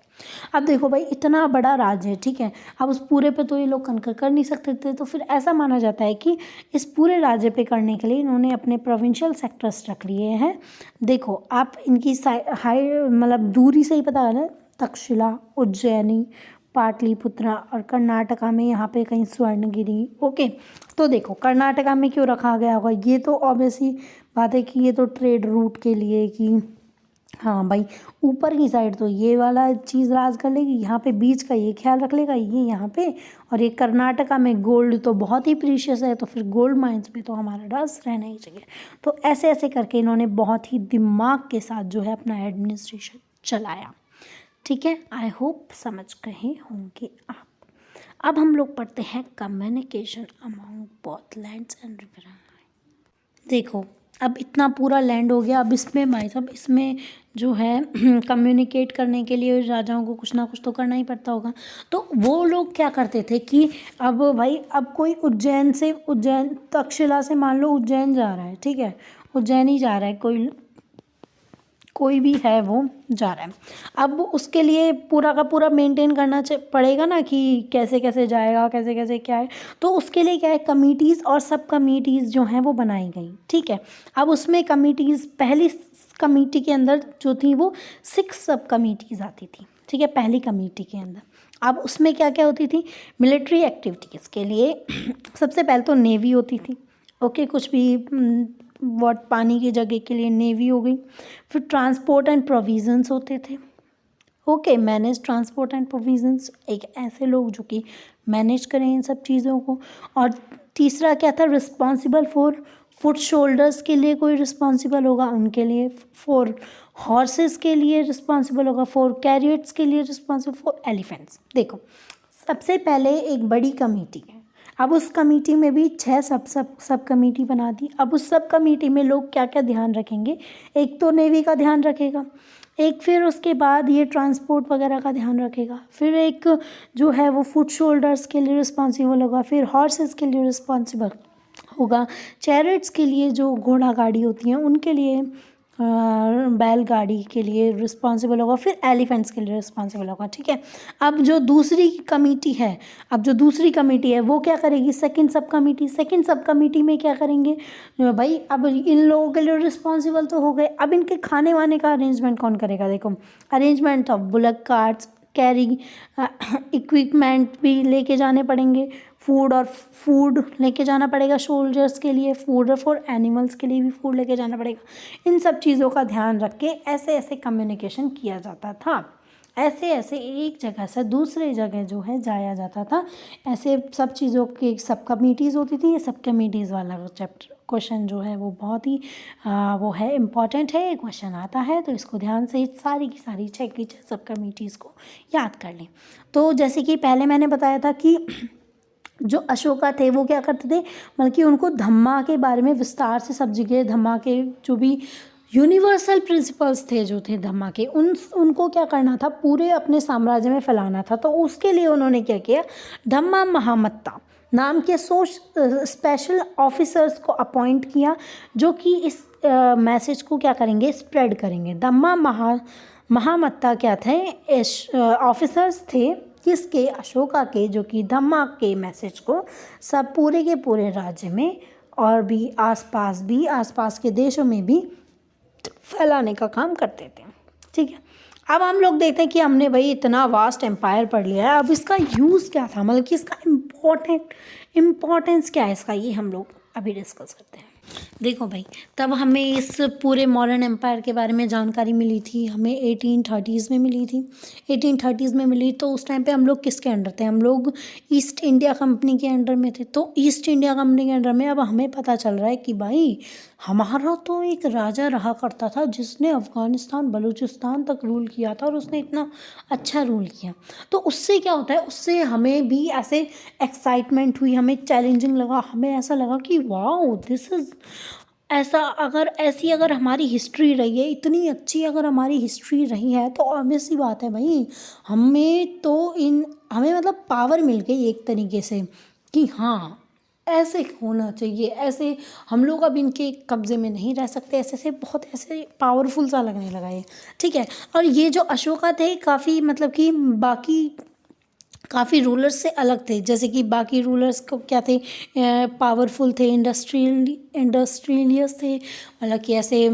Speaker 1: अब देखो भाई, इतना बड़ा राज्य है, ठीक है, अब उस पूरे पे तो ये लोग कनकर कर नहीं सकते थे, तो फिर ऐसा माना जाता है कि इस पूरे राज्य पे करने के लिए इन्होंने अपने प्रोविंशियल सेक्टर्स रख लिए हैं। देखो, आप इनकी हाई मतलब दूरी से ही पता है, तक्षशिला, उज्जैनी, पाटलिपुत्र, और कर्नाटका में यहाँ पे कहीं स्वर्णगिरी। ओके, तो देखो कर्नाटका में क्यों रखा गया होगा, ये तो ऑब्वियसली बात है कि ये तो ट्रेड रूट के लिए, कि हाँ भाई ऊपर की साइड तो ये वाला चीज़ राज कर लेगी, यहाँ पे बीच का ये ख्याल रख लेगा ये यहाँ पे, और ये कर्नाटका में गोल्ड तो बहुत ही प्रीशियस है, तो फिर गोल्ड माइंस पे तो हमारा राज रहना ही चाहिए। तो ऐसे ऐसे करके इन्होंने बहुत ही दिमाग के साथ जो है अपना एडमिनिस्ट्रेशन चलाया, ठीक है। आई होप समझ गए होंगे आप। अब हम लोग पढ़ते हैं communication among both lands and river. देखो, अब इतना पूरा लैंड हो गया, अब इसमें भाई साहब इसमें जो है कम्युनिकेट करने के लिए राजाओं को कुछ ना कुछ तो करना ही पड़ता होगा। तो वो लोग क्या करते थे कि अब भाई अब कोई उज्जैन तक्षशिला से मान लो उज्जैन जा रहा है, ठीक है, उज्जैन ही जा रहा है, कोई भी है वो जा रहा है। अब उसके लिए पूरा का पूरा मेंटेन करना पड़ेगा ना कि कैसे कैसे जाएगा, कैसे कैसे क्या है। तो उसके लिए क्या है, कमिटीज़ और सब कमिटीज़ जो हैं वो बनाई गई, ठीक है। अब उसमें कमिटीज़, पहली कमेटी के अंदर जो थी वो 6 सब कमिटीज़ आती थी, ठीक है, पहली कमेटी के अंदर। अब उसमें क्या क्या होती थी, मिलिट्री एक्टिविटीज़ के लिए सबसे पहले तो नेवी होती थी, ओके, कुछ भी पानी की जगह के लिए नेवी हो गई। फिर ट्रांसपोर्ट एंड प्रोविजंस होते थे, okay, manage transport and provisions, एक ऐसे लोग जो कि मैनेज करें इन सब चीज़ों को। और तीसरा क्या था, रिस्पॉन्सिबल फॉर फुट शोल्डर्स के लिए कोई रिस्पॉन्सिबल होगा उनके लिए, फॉर हॉर्सेस के लिए रिस्पॉन्सिबल होगा, फॉर कैरियट्स के लिए रिस्पॉन्सिबल, फॉर एलिफेंट्स। देखो, सबसे पहले एक बड़ी कमेटी है, अब उस कमेटी में भी 6 सब कमेटी बना दी। अब उस सब कमेटी में लोग क्या क्या ध्यान रखेंगे, एक तो नेवी का ध्यान रखेगा, एक फिर उसके बाद ये ट्रांसपोर्ट वगैरह का ध्यान रखेगा, फिर एक जो है वो फुट शोल्डर्स के लिए रिस्पॉन्सिबल होगा, फिर हॉर्सेस के लिए रिस्पॉन्सिबल होगा, चैरिट्स के लिए जो घोड़ा गाड़ी होती हैं उनके लिए, बैलगाड़ी के लिए रिस्पॉन्सिबल होगा, फिर एलिफेंट्स के लिए रिस्पॉन्सिबल होगा, ठीक है। अब जो दूसरी कमेटी है वो क्या करेगी, सेकंड सब कमेटी में क्या करेंगे भाई, अब इन लोगों के लिए रिस्पॉन्सिबल तो हो गए, अब इनके खाने वाने का अरेंजमेंट कौन करेगा। देखो, arrangement of bullock carts, carry equipment भी लेके जाने पड़ेंगे, फूड लेके जाना पड़ेगा सोल्जर्स के लिए, फूड फॉर एनिमल्स के लिए भी फूड लेके जाना पड़ेगा। इन सब चीज़ों का ध्यान रख के ऐसे ऐसे कम्युनिकेशन किया जाता था, ऐसे ऐसे एक जगह से दूसरे जगह जो है जाया जाता था। ऐसे सब चीज़ों की सब कमिटीज़ होती थी। ये सब कमिटीज़ वाला चैप्टर क्वेश्चन जो है वो बहुत ही वो है, इम्पॉर्टेंट है, क्वेश्चन आता है, तो इसको ध्यान से सारी की सारी 6 की 6 सब कमिटीज़ को याद कर लें। तो जैसे कि पहले मैंने बताया था कि जो अशोका थे वो क्या करते थे, बल्कि उनको धम्मा के बारे में विस्तार से सब जगह, धम्मा के जो भी यूनिवर्सल प्रिंसिपल्स थे जो थे धम्मा के, उनको क्या करना था, पूरे अपने साम्राज्य में फैलाना था। तो उसके लिए उन्होंने क्या किया, धम्मा महामत्ता नाम के स्पेशल ऑफिसर्स को अपॉइंट किया जो कि इस मैसेज को क्या करेंगे, स्प्रेड करेंगे। धम्मा महामत्ता क्या थे, ऑफिसर्स थे किसके, अशोका के, जो कि धम्मा के मैसेज को सब पूरे के पूरे राज्य में और भी आसपास के देशों में भी फैलाने का काम करते थे, ठीक है। अब हम लोग देखते हैं कि हमने भाई इतना वास्ट एम्पायर पढ़ लिया है, अब इसका यूज़ क्या था, मतलब कि इसका इम्पोर्टेंस क्या है इसका, ये हम लोग अभी डिस्कस करते हैं। देखो भाई, तब हमें इस पूरे मॉडर्न एम्पायर के बारे में जानकारी मिली थी, हमें 1830s में मिली थी। 1830s में मिली तो उस टाइम पे हम लोग किसके अंडर थे, हम लोग ईस्ट इंडिया कंपनी के अंडर में थे। तो ईस्ट इंडिया कंपनी के अंडर में अब हमें पता चल रहा है कि भाई हमारा तो एक राजा रहा करता था जिसने अफ़गानिस्तान बलूचिस्तान तक रूल किया था और उसने इतना अच्छा रूल किया। तो उससे क्या होता है, उससे हमें भी ऐसे एक्साइटमेंट हुई, हमें चैलेंजिंग लगा, हमें ऐसा लगा कि वाओ दिस इज़ ऐसी अगर हमारी हिस्ट्री रही है, इतनी अच्छी अगर हमारी हिस्ट्री रही है, तो ऑब्वियस सी बात है भाई हमें मतलब पावर मिल गई एक तरीके से कि हाँ ऐसे होना चाहिए, ऐसे हम लोग अब इनके कब्ज़े में नहीं रह सकते, ऐसे बहुत ऐसे पावरफुल सा लगने लगा ये, ठीक है। और ये जो अशोका थे काफ़ी मतलब कि काफ़ी रूलर्स से अलग थे, जैसे कि बाकी रूलर्स को क्या थे, पावरफुल थे, इंडस्ट्रियलियस थे, मतलब कि ऐसे,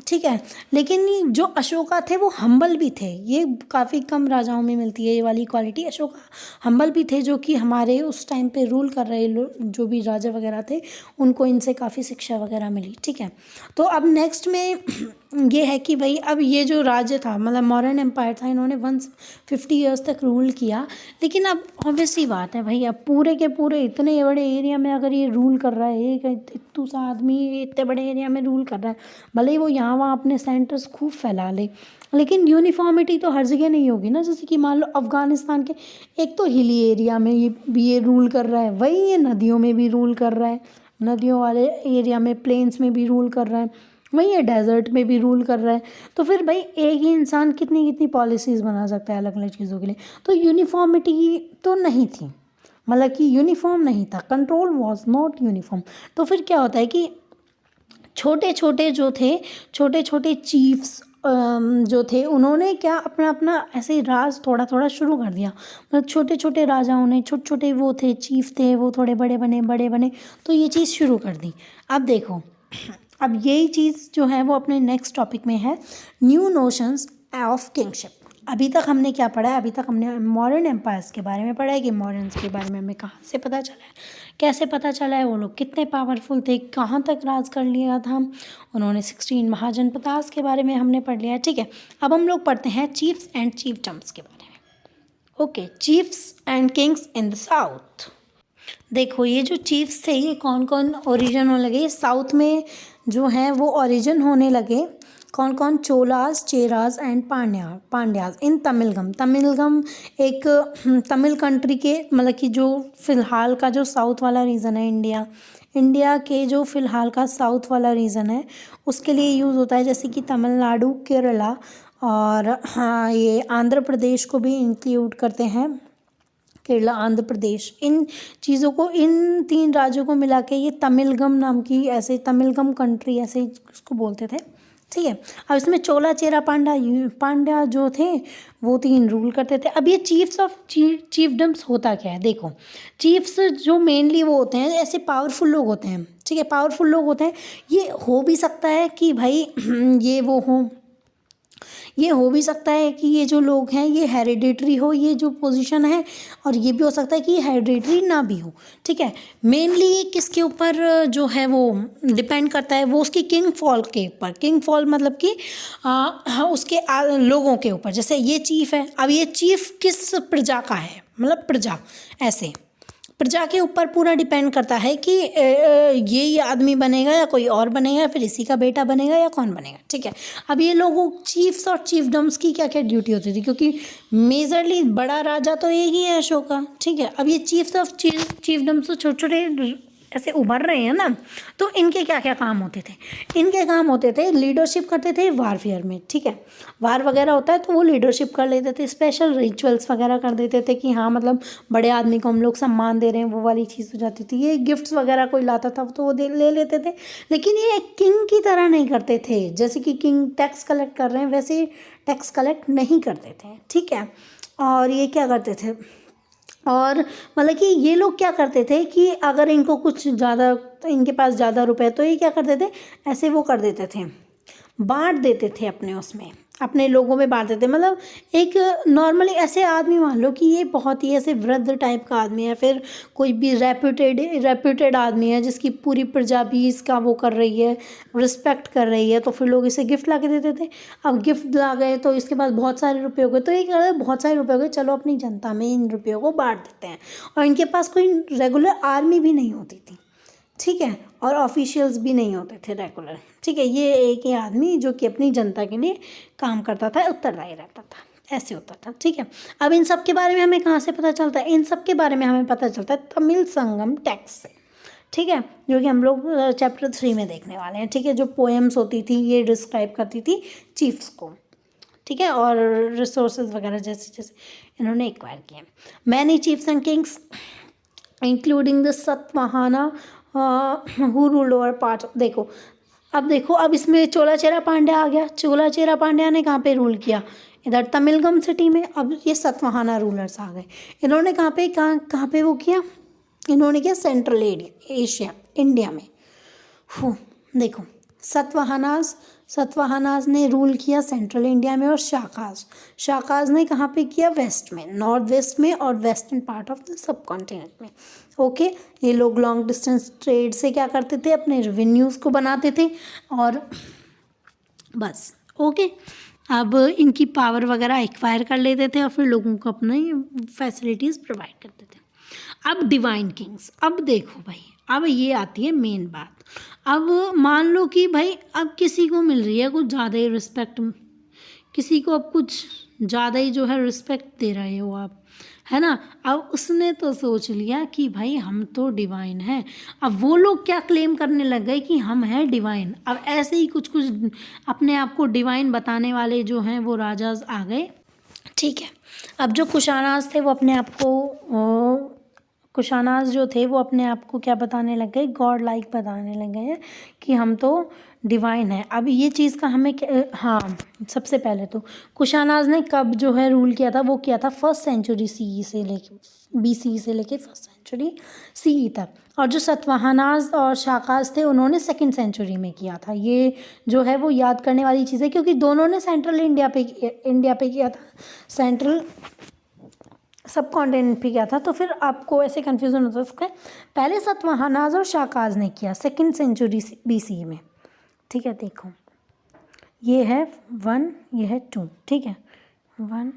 Speaker 1: ठीक है। लेकिन जो अशोका थे वो हम्बल भी थे, ये काफ़ी कम राजाओं में मिलती है ये वाली क्वालिटी। अशोका हम्बल भी थे, जो कि हमारे उस टाइम पे रूल कर रहे जो भी राजा वगैरह थे उनको इनसे काफ़ी शिक्षा वगैरह मिली, ठीक है। तो अब नेक्स्ट में ये है कि भाई अब ये जो राज्य था, मतलब मॉडर्न एम्पायर था, इन्होंने 150 ईयर्स तक रूल किया। लेकिन अब ऑब्वियस सी बात है भाई, अब पूरे के पूरे इतने बड़े एरिया में अगर ये रूल कर रहा है, एक इतू सा आदमी इतने बड़े एरिया में रूल कर रहा है, भले ही वो यहाँ वहाँ अपने सेंटर्स खूब फैला ले, लेकिन यूनिफॉर्मिटी तो हर जगह नहीं होगी ना। जैसे कि मान लो अफ़गानिस्तान के एक तो हिली एरिया में ये रूल कर रहा है, वही ये नदियों में भी रूल कर रहा है, नदियों वाले एरिया में, प्लेन्स में भी रूल कर रहा है, वहीं ये डेजर्ट में भी रूल कर रहा है। तो फिर भाई एक ही इंसान कितनी कितनी पॉलिसीज़ बना सकता है अलग अलग चीज़ों के लिए। तो यूनिफॉर्मिटी तो नहीं थी, मतलब कि यूनिफॉर्म नहीं था, कंट्रोल वॉज नॉट यूनिफॉर्म। तो फिर क्या होता है कि छोटे छोटे जो थे, छोटे छोटे चीफ्स जो थे, उन्होंने क्या अपना अपना ऐसे ही राज थोड़ा थोड़ा शुरू कर दिया। मतलब छोटे छोटे राजाओं ने, छोटे छोटे वो थे चीफ थे, वो थोड़े बड़े बने बड़े बने, तो ये चीज़ शुरू कर दी। अब देखो, अब यही चीज़ जो है वो अपने नेक्स्ट टॉपिक में है, न्यू नोशंस ऑफ किंगशिप। अभी तक हमने क्या पढ़ा है, अभी तक हमने मॉडर्न एम्पायर्स के बारे में पढ़ा है कि मॉडर्न्स के बारे में हमें कहाँ से पता चला है, कैसे पता चला है, वो लोग कितने पावरफुल थे, कहाँ तक राज कर लिया था उन्होंने। 16 महाजनपदास के बारे में हमने पढ़ लिया है, ठीक है। अब हम लोग पढ़ते हैं चीफ्स एंड चीफडम्स के बारे में। Okay, chiefs and kings in the south. देखो ये जो चीफ्स थे ये कौन कौन ओरिजिन होने लगे साउथ में जो है वो ओरिजिन होने लगे। कौन कौन? चोलास, चेरास एंड पांड्यास इन तमिलगम एक तमिल कंट्री के, मतलब कि जो फ़िलहाल का जो साउथ वाला रीजन है इंडिया के जो फ़िलहाल का साउथ वाला रीजन है उसके लिए यूज़ होता है, जैसे कि तमिलनाडु, केरला और हाँ ये आंध्र प्रदेश को भी इंक्लूड करते हैं। केरला, आंध्र प्रदेश, इन चीज़ों को, इन 3 राज्यों को मिला के ये तमिलगम नाम की, ऐसे तमिलगम कंट्री ऐसे उसको बोलते थे, ठीक है। अब इसमें चोला, चेरा, पांड्या जो थे वो 3 रूल करते थे। अब ये चीफ्स ऑफ चीफडम्स होता क्या है? देखो, चीफ्स जो मेनली वो होते हैं ऐसे पावरफुल लोग होते हैं, ठीक है, पावरफुल लोग होते हैं। ये हो भी सकता है कि भाई ये वो हो, ये हो भी सकता है कि ये जो लोग हैं ये हेरिडिटरी हो, ये जो पोजीशन है, और ये भी हो सकता है कि ये हेरिडिटरी ना भी हो, ठीक है। मेनली किसके ऊपर जो है वो डिपेंड करता है, वो उसकी किंग फॉल के ऊपर। किंग फॉल मतलब कि उसके लोगों के ऊपर। जैसे ये चीफ है, अब ये चीफ किस प्रजा का है, मतलब प्रजा, ऐसे प्रजा के ऊपर पूरा डिपेंड करता है कि ये आदमी बनेगा या कोई और बनेगा या फिर इसी का बेटा बनेगा या कौन बनेगा, ठीक है। अब ये लोगों चीफ्स और चीफडम्स की क्या क्या ड्यूटी होती थी, क्योंकि मेजरली बड़ा राजा तो एक ही है अशोक का, ठीक है। अब ये चीफ्स ऑफ चीफडम्स तो छोटे छोटे ऐसे उभर रहे हैं ना, तो इनके क्या क्या काम होते थे? इनके काम होते थे, लीडरशिप करते थे वारफेयर में, ठीक है। वार वगैरह होता है तो वो लीडरशिप कर लेते थे, स्पेशल रिचुअल्स वगैरह कर देते थे कि हाँ मतलब बड़े आदमी को हम लोग सम्मान दे रहे हैं, वो वाली चीज़ हो जाती थी। ये गिफ्ट्स वगैरह कोई लाता था तो वो ले लेते थे, लेकिन ये किंग की तरह नहीं करते थे। जैसे कि किंग टैक्स कलेक्ट कर रहे हैं वैसे टैक्स कलेक्ट नहीं करते थे, ठीक है। और ये क्या करते थे, और मतलब कि ये लोग क्या करते थे कि अगर इनको कुछ ज़्यादा, तो इनके पास ज़्यादा रुपए, तो ये क्या करते थे, ऐसे वो कर देते थे, बांट देते थे अपने उसमें, अपने लोगों में बांट देते। मतलब एक नॉर्मली ऐसे आदमी, मान लो कि ये बहुत ही ऐसे वृद्ध टाइप का आदमी है, फिर कोई भी रेप्यूटेड आदमी है जिसकी पूरी प्रजा भी इसका वो कर रही है, रिस्पेक्ट कर रही है, तो फिर लोग इसे गिफ्ट ला के देते थे। अब गिफ्ट ला गए तो इसके पास बहुत सारे रुपये हो गए, तो ये कह रहे बहुत सारे रुपये हो गए, चलो अपनी जनता में इन रुपयों को बांट देते हैं। और इनके पास कोई रेगुलर आर्मी भी नहीं होती थी, ठीक है, और ऑफिशियल्स भी नहीं होते थे रेगुलर, ठीक है। ये एक ही आदमी जो कि अपनी जनता के लिए काम करता था, उत्तरदायी रहता था, ऐसे होता था, ठीक है। अब इन सब के बारे में हमें कहाँ से पता चलता है? इन सब के बारे में हमें पता चलता है तमिल संगम टेक्स्ट से, ठीक है, जो कि हम लोग चैप्टर 3 में देखने वाले हैं, ठीक है। जो पोएम्स होती थी ये डिस्क्राइब करती थी चीफ्स को, ठीक है, और रिसोर्सेज वगैरह जैसे जैसे इन्होंने एक्वायर किए। Many chiefs and kings including the Satavahana who ruled over part. देखो, अब इसमें चोला चेरा पांड्या आ गया। चोला चेरा पांड्या ने कहाँ पे रूल किया? इधर तमिलगम सिटी में। अब ये सतवाहाना रूलर्स आ गए, इन्होंने कहाँ पे वो किया? इन्होंने किया सेंट्रल एशिया, इंडिया में। देखो, सतवाहनास ने रूल किया सेंट्रल इंडिया में, और शाकाज ने कहाँ पे किया? वेस्ट में, नॉर्थ वेस्ट में और western part of the sub continent में। ओके, ये लोग लॉन्ग डिस्टेंस ट्रेड से क्या करते थे? अपने रेवेन्यूज़ को बनाते थे, और बस। ओके, अब इनकी पावर वगैरह एक्वायर कर लेते थे और फिर लोगों को अपनी फैसिलिटीज़ प्रोवाइड करते थे। अब डिवाइन किंग्स, अब देखो भाई, अब ये आती है मेन बात। अब मान लो कि भाई अब किसी को मिल रही है कुछ ज़्यादा ही रिस्पेक्ट, किसी को अब कुछ ज़्यादा ही जो है रिस्पेक्ट दे रहे हो आप, है ना। अब उसने तो सोच लिया कि भाई हम तो डिवाइन हैं। अब वो लोग क्या क्लेम करने लग गए कि हम हैं डिवाइन। अब ऐसे ही कुछ कुछ अपने आप को डिवाइन बताने वाले जो हैं वो राजाज आ गए, ठीक है। अब जो कुशानाज थे वो अपने आप को कुशानाज जो थे वो अपने आप को क्या बताने लग गए, गॉड लाइक बताने लग गए हैं कि हम तो डिवाइन है। अब ये चीज़ का हमें हाँ, सबसे पहले तो कुशानाज ने कब जो है रूल किया था, वो किया था 1st सेंचुरी CE से लेके BC से लेके 1st सेंचुरी CE तक। और जो सतवाहनाज और शाकाज थे उन्होंने 2nd सेंचुरी में किया था। ये जो है वो याद करने वाली चीज़ है, क्योंकि दोनों ने सेंट्रल इंडिया पे किया था, सेंट्रल सब कॉन्टिनेंट पे किया था। तो फिर आपको ऐसे कन्फ्यूज़न हो सकता है। पहले सतवाहनाज और शाकाज ने किया 2nd सेंचुरी BC में, ठीक है। देखो ये है 1, ये है 2, ठीक है, 1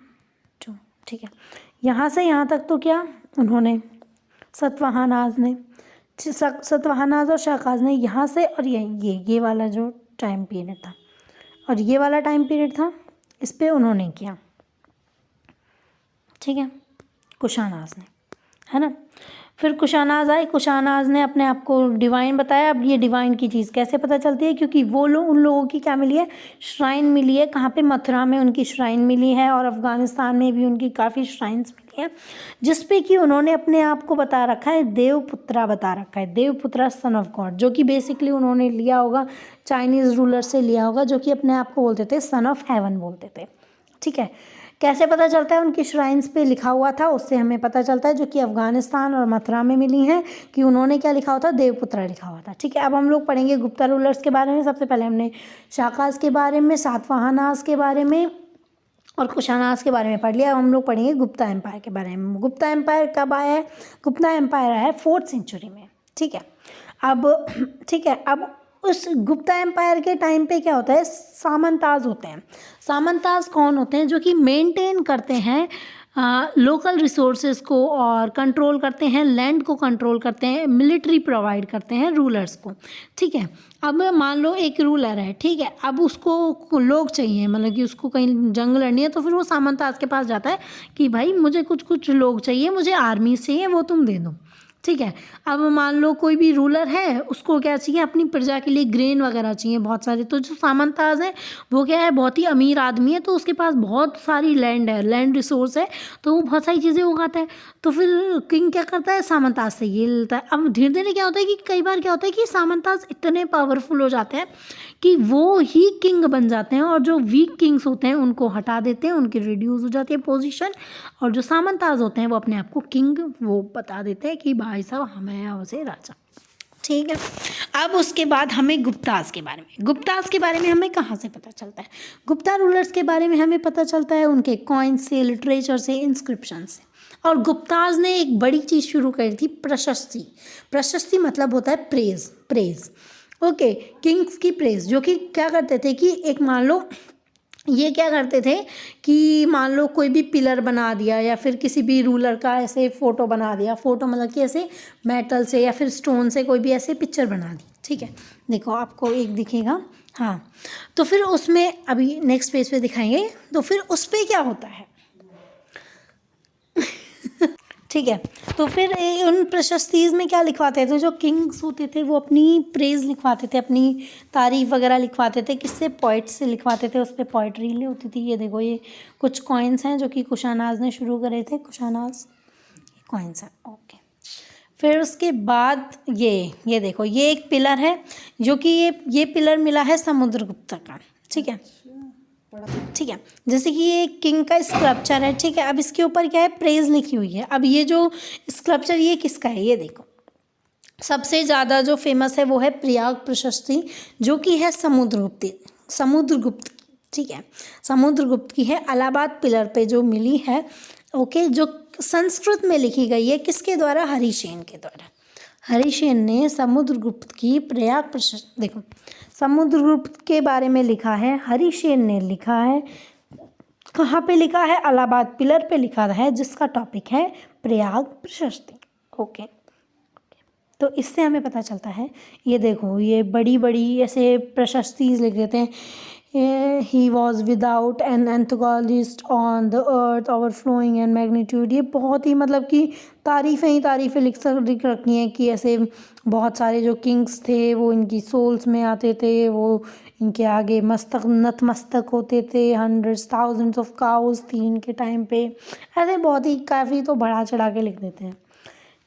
Speaker 1: 2, ठीक है। यहाँ से यहाँ तक तो क्या उन्होंने सतवाहनाज और शाकाज ने यहाँ से, और ये वाला जो टाइम पीरियड था और ये वाला टाइम पीरियड था, इस पे उन्होंने किया, ठीक है, कुशानाज ने, है ना। फिर कुशानाज आए, कुशानाज ने अपने आप को डिवाइन बताया। अब ये डिवाइन की चीज़ कैसे पता चलती है, क्योंकि वो लोग, उन लोगों की क्या मिली है, श्राइन मिली है। कहाँ पे, मथुरा में उनकी श्राइन मिली है, और अफ़गानिस्तान में भी उनकी काफ़ी श्राइन्स मिली हैं, जिस पे कि उन्होंने अपने आप को बता रखा है, देवपुत्रा बता रखा है, देवपुत्रा सन ऑफ गॉड, जो कि बेसिकली उन्होंने लिया होगा चाइनीज़ रूलर से लिया होगा, जो कि अपने आप को बोलते थे सन ऑफ हेवन बोलते थे, ठीक है। कैसे पता चलता है, उनकी श्राइन्स पे लिखा हुआ था, उससे हमें पता चलता है, जो कि अफ़गानिस्तान और मथुरा में मिली हैं, कि उन्होंने क्या लिखा हुआ था, देवपुत्रा लिखा हुआ था, ठीक है। अब हम लोग पढ़ेंगे गुप्ता रूलर्स के बारे में। सबसे पहले हमने शाकाज के बारे में, सातवाहनाज के बारे में और कुशानाज के बारे में पढ़ लिया। अब हम लोग पढ़ेंगे गुप्ता एम्पायर के बारे में। गुप्ता एम्पायर कब आया है, गुप्ता एम्पायर आया है 4th सेंचुरी में, ठीक है। अब ठीक है, अब उस गुप्ता एम्पायर के टाइम पे क्या होता है, सामंताज होते हैं। सामंताज कौन होते हैं, जो कि मेंटेन करते हैं लोकल रिसोर्सेज को, और कंट्रोल करते हैं लैंड को, कंट्रोल करते हैं, मिलिट्री प्रोवाइड करते हैं रूलर्स को, ठीक है। अब मान लो एक रूलर है, ठीक है, अब उसको लोग चाहिए, मतलब कि उसको कहीं जंग लड़नी है, तो फिर वो सामंताज के पास जाता है कि भाई मुझे कुछ कुछ लोग चाहिए, मुझे आर्मी चाहिए, वो तुम दे दो, ठीक है। अब मान लो कोई भी रूलर है, उसको क्या चाहिए, अपनी प्रजा के लिए ग्रेन वगैरह चाहिए बहुत सारे। तो जो सामंताज है वो क्या है, बहुत ही अमीर आदमी है, तो उसके पास बहुत सारी लैंड है, लैंड रिसोर्स है, तो वो बहुत सारी चीज़ें उगाता है। तो फिर किंग क्या करता है, सामंताज से ये लेता है। अब धीरे धीरे क्या होता है कि कई बार क्या होता है कि सामंताज इतने पावरफुल हो जाते हैं कि वो ही किंग बन जाते हैं, और जो वीक किंग्स होते हैं उनको हटा देते हैं, उनकी रिड्यूस हो जाती है पोजीशन, और जो सामंताज होते हैं वो अपने आप को किंग वो बता देते हैं कि भाई साहब हमें यहाँ से राजा, ठीक है। अब उसके बाद हमें गुप्ताज के बारे में, गुप्ताज के बारे में हमें कहाँ से पता चलता है, गुप्ता रूलर्स के बारे में हमें पता चलता है उनके कॉइन्स से, लिटरेचर से, इंस्क्रिप्शन से। और गुप्ताज ने एक बड़ी चीज़ शुरू करी थी, प्रशस्ति। प्रशस्ति मतलब होता है प्रेज, प्रेज, ओके, किंग्स की प्रेज। जो कि क्या करते थे कि एक मान लो ये क्या करते थे कि मान लो कोई भी पिलर बना दिया, या फिर किसी भी रूलर का ऐसे फ़ोटो बना दिया, फ़ोटो मतलब कि ऐसे मेटल से या फिर स्टोन से कोई भी ऐसे पिक्चर बना दी, ठीक है। देखो आपको एक दिखेगा, हाँ। तो फिर उसमें अभी नेक्स्ट पेज पे दिखाएंगे, तो फिर उस पर क्या होता है ठीक है। तो फिर उन प्रशस्तीज में क्या लिखवाते थे, जो किंग्स होते थे वो अपनी प्रेज लिखवाते थे, अपनी तारीफ वगैरह लिखवाते थे, किससे, पोइट से लिखवाते थे, उस पर पोइट्री होती थी। ये देखो, ये कुछ कॉइन्स हैं जो कि कुशानाज ने शुरू करे थे, कुशानाज कॉइन्स हैं, ओके। फिर उसके बाद ये देखो, ये एक पिलर है, जो कि ये पिलर मिला है समुद्रगुप्त का, ठीक है, ठीक है। जैसे कि ये किंग का स्कल्पचर है, ठीक है। अब इसके ऊपर क्या है, प्रेज लिखी हुई है। अब ये जो स्कल्पचर ये किसका है, ये देखो, सबसे ज़्यादा जो फेमस है वो है प्रयाग प्रशस्ति, जो कि है समुद्रगुप्त, ठीक है, समुद्रगुप्त की है, इलाहाबाद पिलर पे जो मिली है, ओके, जो संस्कृत में लिखी गई है, किसके द्वारा, हरिसेन के द्वारा। हरिसेन ने समुद्रगुप्त की प्रयाग प्रशस्ति, देखो समुद्रगुप्त के बारे में लिखा है, हरिसेन ने लिखा है, कहाँ पे लिखा है, इलाहाबाद पिलर पे लिखा है, जिसका टॉपिक है प्रयाग प्रशस्ति, ओके। तो इससे हमें पता चलता है, ये देखो, ये बड़ी बड़ी ऐसे प्रशस्ति लिख देते हैं, he was without an antagonist on the earth overflowing and magnitude. ये बहुत ही मतलब कि तारीफ़ें ही तारीफ़ें लिख रखी हैं कि ऐसे बहुत सारे जो किंग्स थे वो इनकी सोल्स में आते थे, वो इनके आगे मस्तक नतमस्तक होते थे, हंड्रेड्स थाउजेंड्स ऑफ काउज थी इनके टाइम पे। ऐसे बहुत ही काफ़ी तो बढ़ा चढ़ा के लिख देते हैं।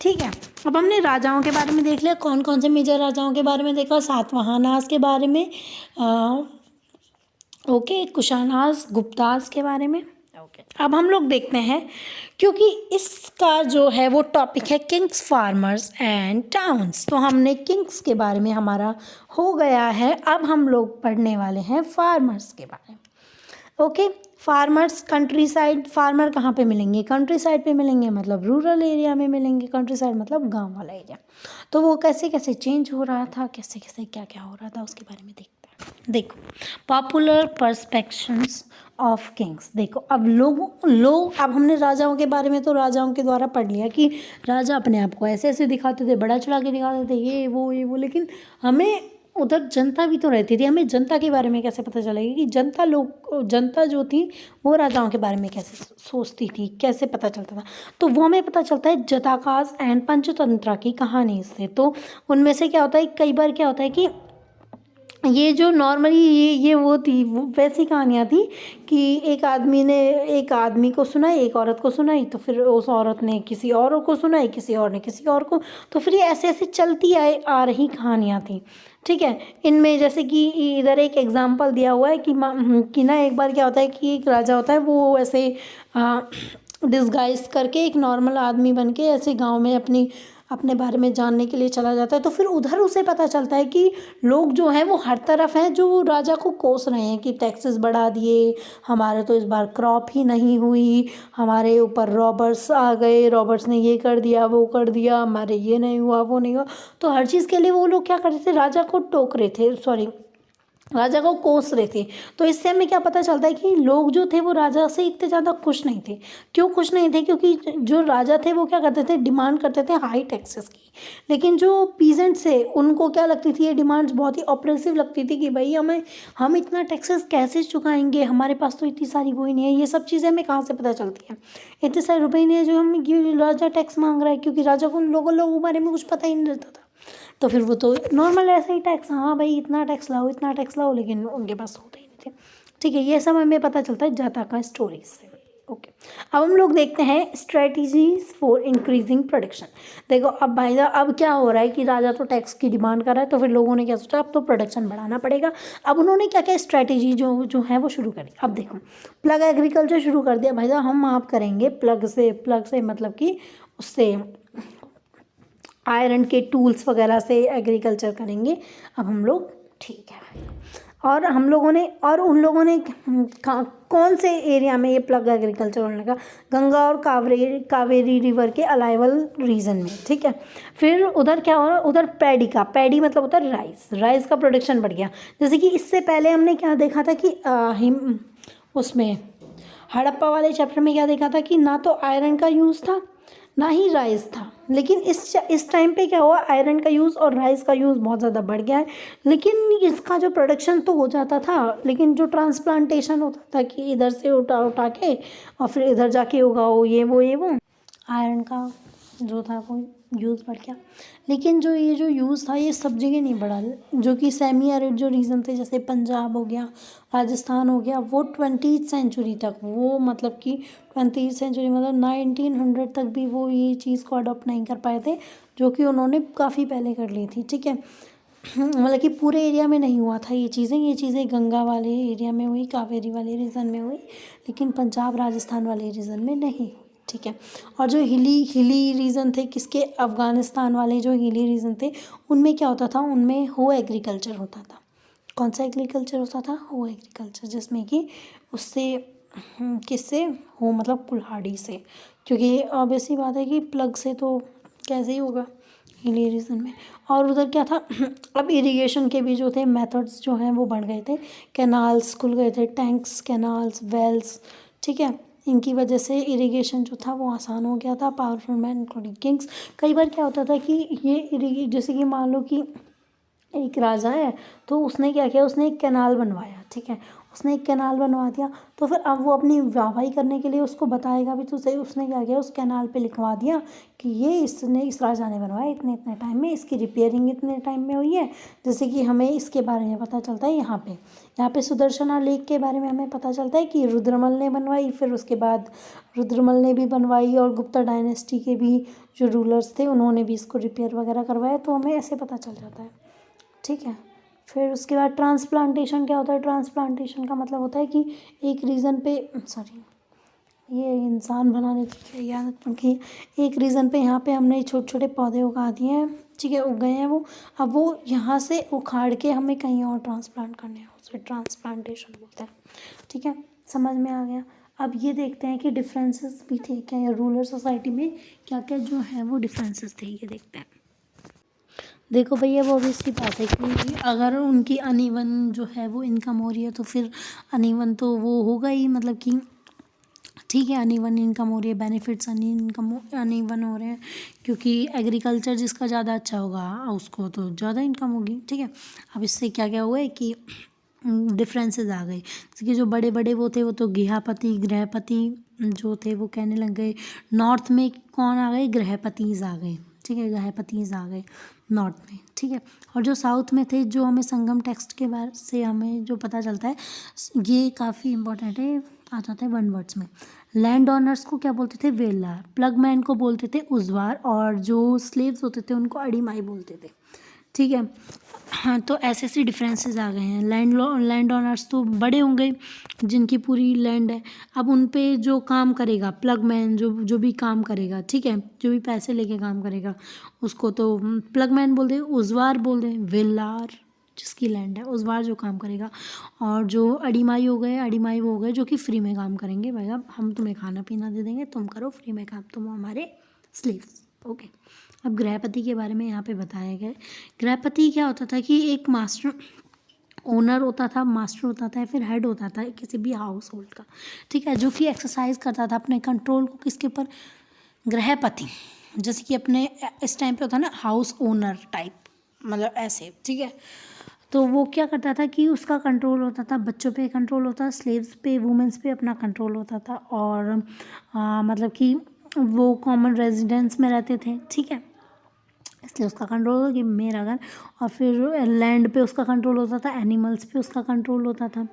Speaker 1: ठीक है, अब हमने राजाओं के बारे में देख लिया, कौन कौन से मेजर राजाओं के बारे में देखा, सातवाहनास के बारे में, ओके, कुशानास गुप्तास के बारे में। ओके, अब हम लोग देखते हैं, क्योंकि इसका जो है वो टॉपिक है किंग्स, फार्मर्स एंड टाउन्स, तो हमने किंग्स के बारे में हमारा हो गया है। अब हम लोग पढ़ने वाले हैं फार्मर्स के बारे में। Okay, farmers country side, farmer कहाँ पे मिलेंगे, कंट्री साइड पे मिलेंगे, मतलब रूरल एरिया में मिलेंगे। कंट्री साइड मतलब गांव वाला एरिया। तो वो कैसे कैसे चेंज हो रहा था, कैसे कैसे क्या क्या हो रहा था, उसके बारे में देखते हैं। देखो, पॉपुलर परस्पेक्शंस ऑफ किंग्स। देखो, अब लोग अब हमने राजाओं के बारे में तो राजाओं के द्वारा पढ़ लिया कि राजा अपने आप को ऐसे ऐसे दिखाते थे, बड़ा चढ़ा के दिखाते थे, ये वो, लेकिन हमें उधर जनता भी तो रहती थी, हमें जनता के बारे में कैसे पता चलेगा कि जनता जो थी वो राजाओं के बारे में कैसे सोचती थी, कैसे पता चलता था। तो वो हमें पता चलता है जटाकास एंड पंचतंत्रा की कहानी से। तो उनमें से क्या होता है, कई बार क्या होता है कि ये जो नॉर्मली ये वो थी, वो वैसी कहानियाँ थी कि एक आदमी को सुनाई, एक औरत को सुनाई, तो फिर उस औरत ने किसी और को सुनाई, किसी और ने किसी और को, तो फिर ये ऐसे ऐसे चलती आ रही कहानियाँ थी। ठीक है, इनमें जैसे कि इधर एक एग्जाम्पल दिया हुआ है कि ना एक बार क्या होता है कि एक राजा होता है, वो ऐसे डिस्गाइज करके एक नॉर्मल आदमी बन के ऐसे गाँव में अपने बारे में जानने के लिए चला जाता है। तो फिर उधर उसे पता चलता है कि लोग जो हैं वो हर तरफ हैं जो राजा को कोस रहे हैं कि टैक्सेस बढ़ा दिए, हमारे तो इस बार क्रॉप ही नहीं हुई, हमारे ऊपर रॉबर्स आ गए, रॉबर्स ने ये कर दिया वो कर दिया, हमारे ये नहीं हुआ वो नहीं हुआ। तो हर चीज़ के लिए वो लोग क्या कर रहे थे, राजा को टोक रहे थे, सॉरी, राजा को कोस रहे थे। तो इससे हमें क्या पता चलता है कि लोग जो थे वो राजा से इतने ज़्यादा खुश नहीं थे। क्यों खुश नहीं थे, क्योंकि जो राजा थे वो क्या करते थे, डिमांड करते थे हाई टैक्सेस की। लेकिन जो पीजेंट्स थे उनको क्या लगती थी, ये डिमांड्स बहुत ही ऑप्रेसिव लगती थी कि भाई हम इतना टैक्सेस कैसे चुकाएंगे, हमारे पास तो इतनी सारी वो ही नहीं है। ये सब चीज़ें हमें कहाँ से पता चलती हैं, इतने सारे रुपये ही नहीं है जो हम ये राजा टैक्स मांग रहा है, क्योंकि राजा को उन लोगों के बारे में कुछ पता ही नहीं रहता था। तो फिर वो तो नॉर्मल ऐसे ही टैक्स, हाँ भाई इतना टैक्स लाओ, लेकिन उनके पास होते ही नहीं थे। ठीक है, ये सब हमें पता चलता है जातका स्टोरीज से। ओके, अब हम लोग देखते हैं स्ट्रेटजीज फॉर इंक्रीजिंग प्रोडक्शन। देखो, अब भाई साहब अब क्या हो रहा है कि राजा तो टैक्स की डिमांड कर रहा है, तो फिर लोगों ने क्या सोचा, अब तो प्रोडक्शन बढ़ाना पड़ेगा। अब उन्होंने क्या क्या स्ट्रेटजी जो है वो शुरू करी। अब देखो, प्लग एग्रीकल्चर शुरू कर दिया। भाई साहब हम आप करेंगे प्लग से मतलब कि उससे आयरन के टूल्स वगैरह से एग्रीकल्चर करेंगे अब हम लोग। ठीक है, और उन लोगों ने कौन से एरिया में ये प्लग एग्रीकल्चर होने लगा, गंगा और कावेरी रिवर के अलाइवल रीजन में। ठीक है, फिर उधर क्या हो रहा, उधर पैडी मतलब होता है राइस का प्रोडक्शन बढ़ गया। जैसे कि इससे पहले हमने क्या देखा था कि उसमें हड़प्पा वाले चैप्टर में क्या देखा था कि ना तो आयरन का यूज़ था ना ही राइस था। लेकिन इस टाइम पे क्या हुआ, आयरन का यूज़ और राइस का यूज़ बहुत ज़्यादा बढ़ गया है। लेकिन इसका जो प्रोडक्शन तो हो जाता था, लेकिन जो ट्रांसप्लांटेशन होता था कि इधर से उठा के और फिर इधर जाके उगाओ, ये वो आयरन का जो था वो यूज़ बढ़ गया। लेकिन जो यूज़ था ये सब जगह नहीं बढ़ा, जो कि सेमी एरिड जो रीजन थे, जैसे पंजाब हो गया, राजस्थान हो गया, वो 20th सेंचुरी तक, वो मतलब कि 20th सेंचुरी मतलब 1900 तक भी वो ये चीज़ को अडॉप्ट नहीं कर पाए थे, जो कि उन्होंने काफ़ी पहले कर ली थी। ठीक है, मतलब कि पूरे एरिया में नहीं हुआ था ये चीज़ें गंगा वाले एरिया में हुई, कावेरी वाले रीजन में हुई, लेकिन पंजाब राजस्थान वाले रीजन में नहीं हुई। ठीक है, और जो हिली रीजन थे किसके, अफ़गानिस्तान वाले जो हिली रीजन थे, उनमें क्या होता था, उनमें हो एग्रीकल्चर होता था। कौन सा एग्रीकल्चर होता था, हो एग्रीकल्चर, जिसमें कि उससे किससे हो, मतलब कुल्हाड़ी से, क्योंकि ऑब्वियसली बात है कि प्लग से तो कैसे ही होगा हिली रीजन में। और उधर क्या था अब इरिगेशन के भी जो थे मेथड्स जो हैं वो बढ़ गए थे, कैनाल्स खुल गए थे, टैंक्स, कैनाल्स, वेल्स। ठीक है, इनकी वजह से इरिगेशन जो था वो आसान हो गया था। पावरफुल मैन इंक्लूडिंग किंग्स, कई बार क्या होता था कि ये जैसे कि मान लो कि एक राजा है, तो उसने क्या किया, उसने एक कैनाल बनवाया, ठीक है, उसने एक कैनाल बनवा दिया। तो फिर अब वो अपनी वाहवाही करने के लिए उसको बताएगा भी तो सही, उसने क्या किया, उस कैनाल पे लिखवा दिया कि ये इस राजा ने बनवाया इतने इतने टाइम में, इसकी रिपेयरिंग इतने टाइम में हुई है। जैसे कि हमें इसके बारे में पता चलता है यहाँ पे सुदर्शना लेक के बारे में हमें पता चलता है कि रुद्रमल ने बनवाई, फिर उसके बाद रुद्रमल ने भी बनवाई और गुप्ता डायनेस्टी के भी जो रूलर्स थे उन्होंने भी इसको रिपेयर वगैरह करवाया, तो हमें ऐसे पता चल जाता है, ठीक है। फिर उसके बाद ट्रांसप्लांटेशन क्या होता है, ट्रांसप्लांटेशन का मतलब होता है कि एक रीज़न पे, सॉरी ये इंसान बनाने की क्या आदत पड़ गई, एक रीज़न पे यहाँ पे हमने छोटे छोटे पौधे उगा दिए हैं, ठीक है, उग गए हैं वो, अब वो यहाँ से उखाड़ के हमें कहीं और ट्रांसप्लांट करने हैं, उसे ट्रांसप्लांटेशन बोलते हैं, ठीक है, समझ में आ गया। अब ये देखते हैं कि डिफरेंसेस भी थे क्या रूरल सोसाइटी में, क्या क्या जो है वो डिफरेंसेस थे, ये देखते हैं। देखो भैया, वो भी इसकी बात है कि अगर उनकी अनइवन जो है वो इनकम हो रही है तो फिर अनइवन तो वो होगा ही, मतलब कि ठीक है, अनइवन इनकम हो रही है, बेनिफिट्स अनइवन हो रहे हैं, क्योंकि एग्रीकल्चर जिसका ज़्यादा अच्छा होगा उसको तो ज़्यादा इनकम होगी, ठीक है। अब इससे क्या क्या हुआ है कि डिफरेंसेस आ गए, जैसे कि जो बड़े बड़े वो थे वो तो गृहपति गृहपति जो थे वो कहने लग गए। नॉर्थ में कौन आ गए, गृहपतिज आ गए, ठीक है, गृहपतिज आ गए नॉर्थ में, ठीक है। और जो साउथ में थे, जो हमें संगम टेक्स्ट के बारे से हमें जो पता चलता है, ये काफ़ी इंपॉर्टेंट है, आ जाता है 1 वर्ड्स में। लैंड ओनर्स को क्या बोलते थे, वेलार, प्लगमैन को बोलते थे उजवार, और जो स्लेव्स होते थे उनको अड़ीमाई बोलते थे, ठीक है। हाँ, तो ऐसे ऐसे डिफरेंसेस आ गए हैं। लैंड ओनर्स तो बड़े होंगे जिनकी पूरी लैंड है, अब उन पे जो काम करेगा प्लगमैन, जो भी काम करेगा, ठीक है, जो भी पैसे लेके काम करेगा उसको तो प्लगमैन बोल दे, उजवार बोल दे, वेलार जिसकी लैंड है, उजवार जो काम करेगा, और जो अड़ीमाई वो हो गए जो कि फ्री में काम करेंगे, भाई अब हम तुम्हें खाना पीना दे देंगे, तुम करो फ्री में काम, तुम हमारे स्लेव्स, ओके। अब गृहपति के बारे में यहाँ पे बताया गया है। गृहपति क्या होता था कि एक मास्टर ओनर होता था, मास्टर होता था, फिर हेड होता था किसी भी हाउस होल्ड का, ठीक है, जो कि एक्सरसाइज करता था अपने कंट्रोल को किसके ऊपर, गृहपति, जैसे कि अपने इस टाइम पे होता है ना हाउस ओनर टाइप, मतलब ऐसे, ठीक है। तो वो क्या करता था कि उसका कंट्रोल होता था, बच्चों पे कंट्रोल होता था, स्लेव्स पे, वुमेन्स पे अपना कंट्रोल होता था, और मतलब कि वो कॉमन रेजिडेंस में रहते थे, ठीक है, इसलिए उसका कंट्रोल होता कि मेरा घर, और फिर लैंड पे उसका कंट्रोल होता था, एनिमल्स पे उसका कंट्रोल होता था,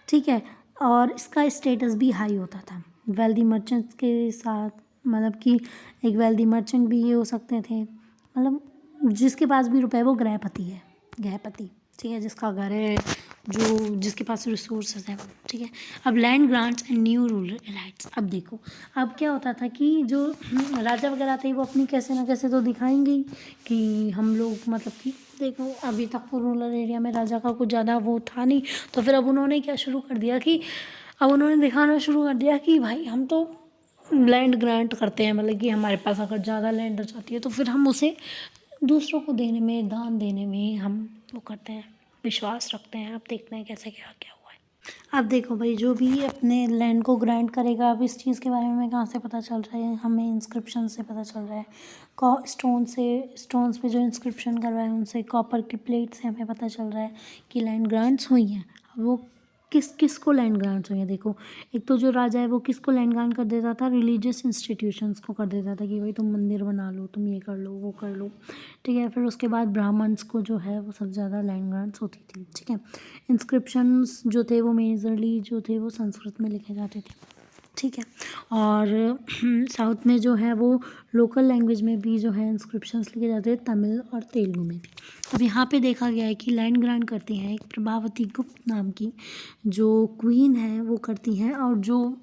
Speaker 1: ठीक है, और इसका स्टेटस भी हाई होता था वेल्दी मर्चेंट्स के साथ, मतलब कि एक वेल्दी मर्चेंट भी ये हो सकते थे, मतलब जिसके पास भी रुपए वो गृहपति है, गृहपति, ठीक है, जिसका घर है, जो जिसके पास रिसोर्सेज हैं, ठीक है। अब land grants and new rural elites, अब देखो, अब क्या होता था कि जो राजा वगैरह थे वो अपनी कैसे ना कैसे तो दिखाएंगे ही कि हम लोग, मतलब कि देखो अभी तक तो रूरल एरिया में राजा का कुछ ज़्यादा वो था नहीं, तो फिर अब उन्होंने क्या शुरू कर दिया कि अब उन्होंने दिखाना शुरू कर दिया कि भाई हम तो लैंड ग्रांट करते हैं, मतलब कि हमारे पास अगर ज़्यादा लैंड हो जाती है तो फिर हम उसे दूसरों को देने में, दान देने में हम वो करते हैं, विश्वास रखते हैं। अब देखते हैं कैसे क्या क्या हुआ है। अब देखो भाई, जो भी अपने लैंड को ग्रांट करेगा, अब इस चीज़ के बारे में कहाँ से पता चल रहा है, हमें इंस्क्रिप्शन से पता चल रहा है, स्टोन्स पे जो इंस्क्रिप्शन करवाए हैं उनसे, कॉपर की प्लेट से हमें पता चल रहा है कि लैंड ग्रांट्स हुई हैं। अब वो किस को लैंड ग्रांट्स हुई हैं, देखो, एक तो जो राजा है वो किसको लैंड ग्रांट कर देता था, रिलीजियस इंस्टीट्यूशंस को कर देता था कि भाई तुम मंदिर बना लो, तुम ये कर लो, वो कर लो, ठीक है। फिर उसके बाद ब्राह्मण्स को जो है वो सबसे ज़्यादा लैंड ग्रांट्स होती थी, ठीक है। इंस्क्रिप्शंस जो थे वो मेजरली जो थे वो संस्कृत में लिखे जाते थे, ठीक है। और साउथ में जो है वो लोकल लैंग्वेज में भी जो है इंस्क्रिप्शंस लिखे जाते हैं, तमिल और तेलुगु में भी। अब यहाँ पे देखा गया है कि लैंड ग्रांट करती हैं एक प्रभावती गुप्त नाम की जो क्वीन है वो करती हैं, और जो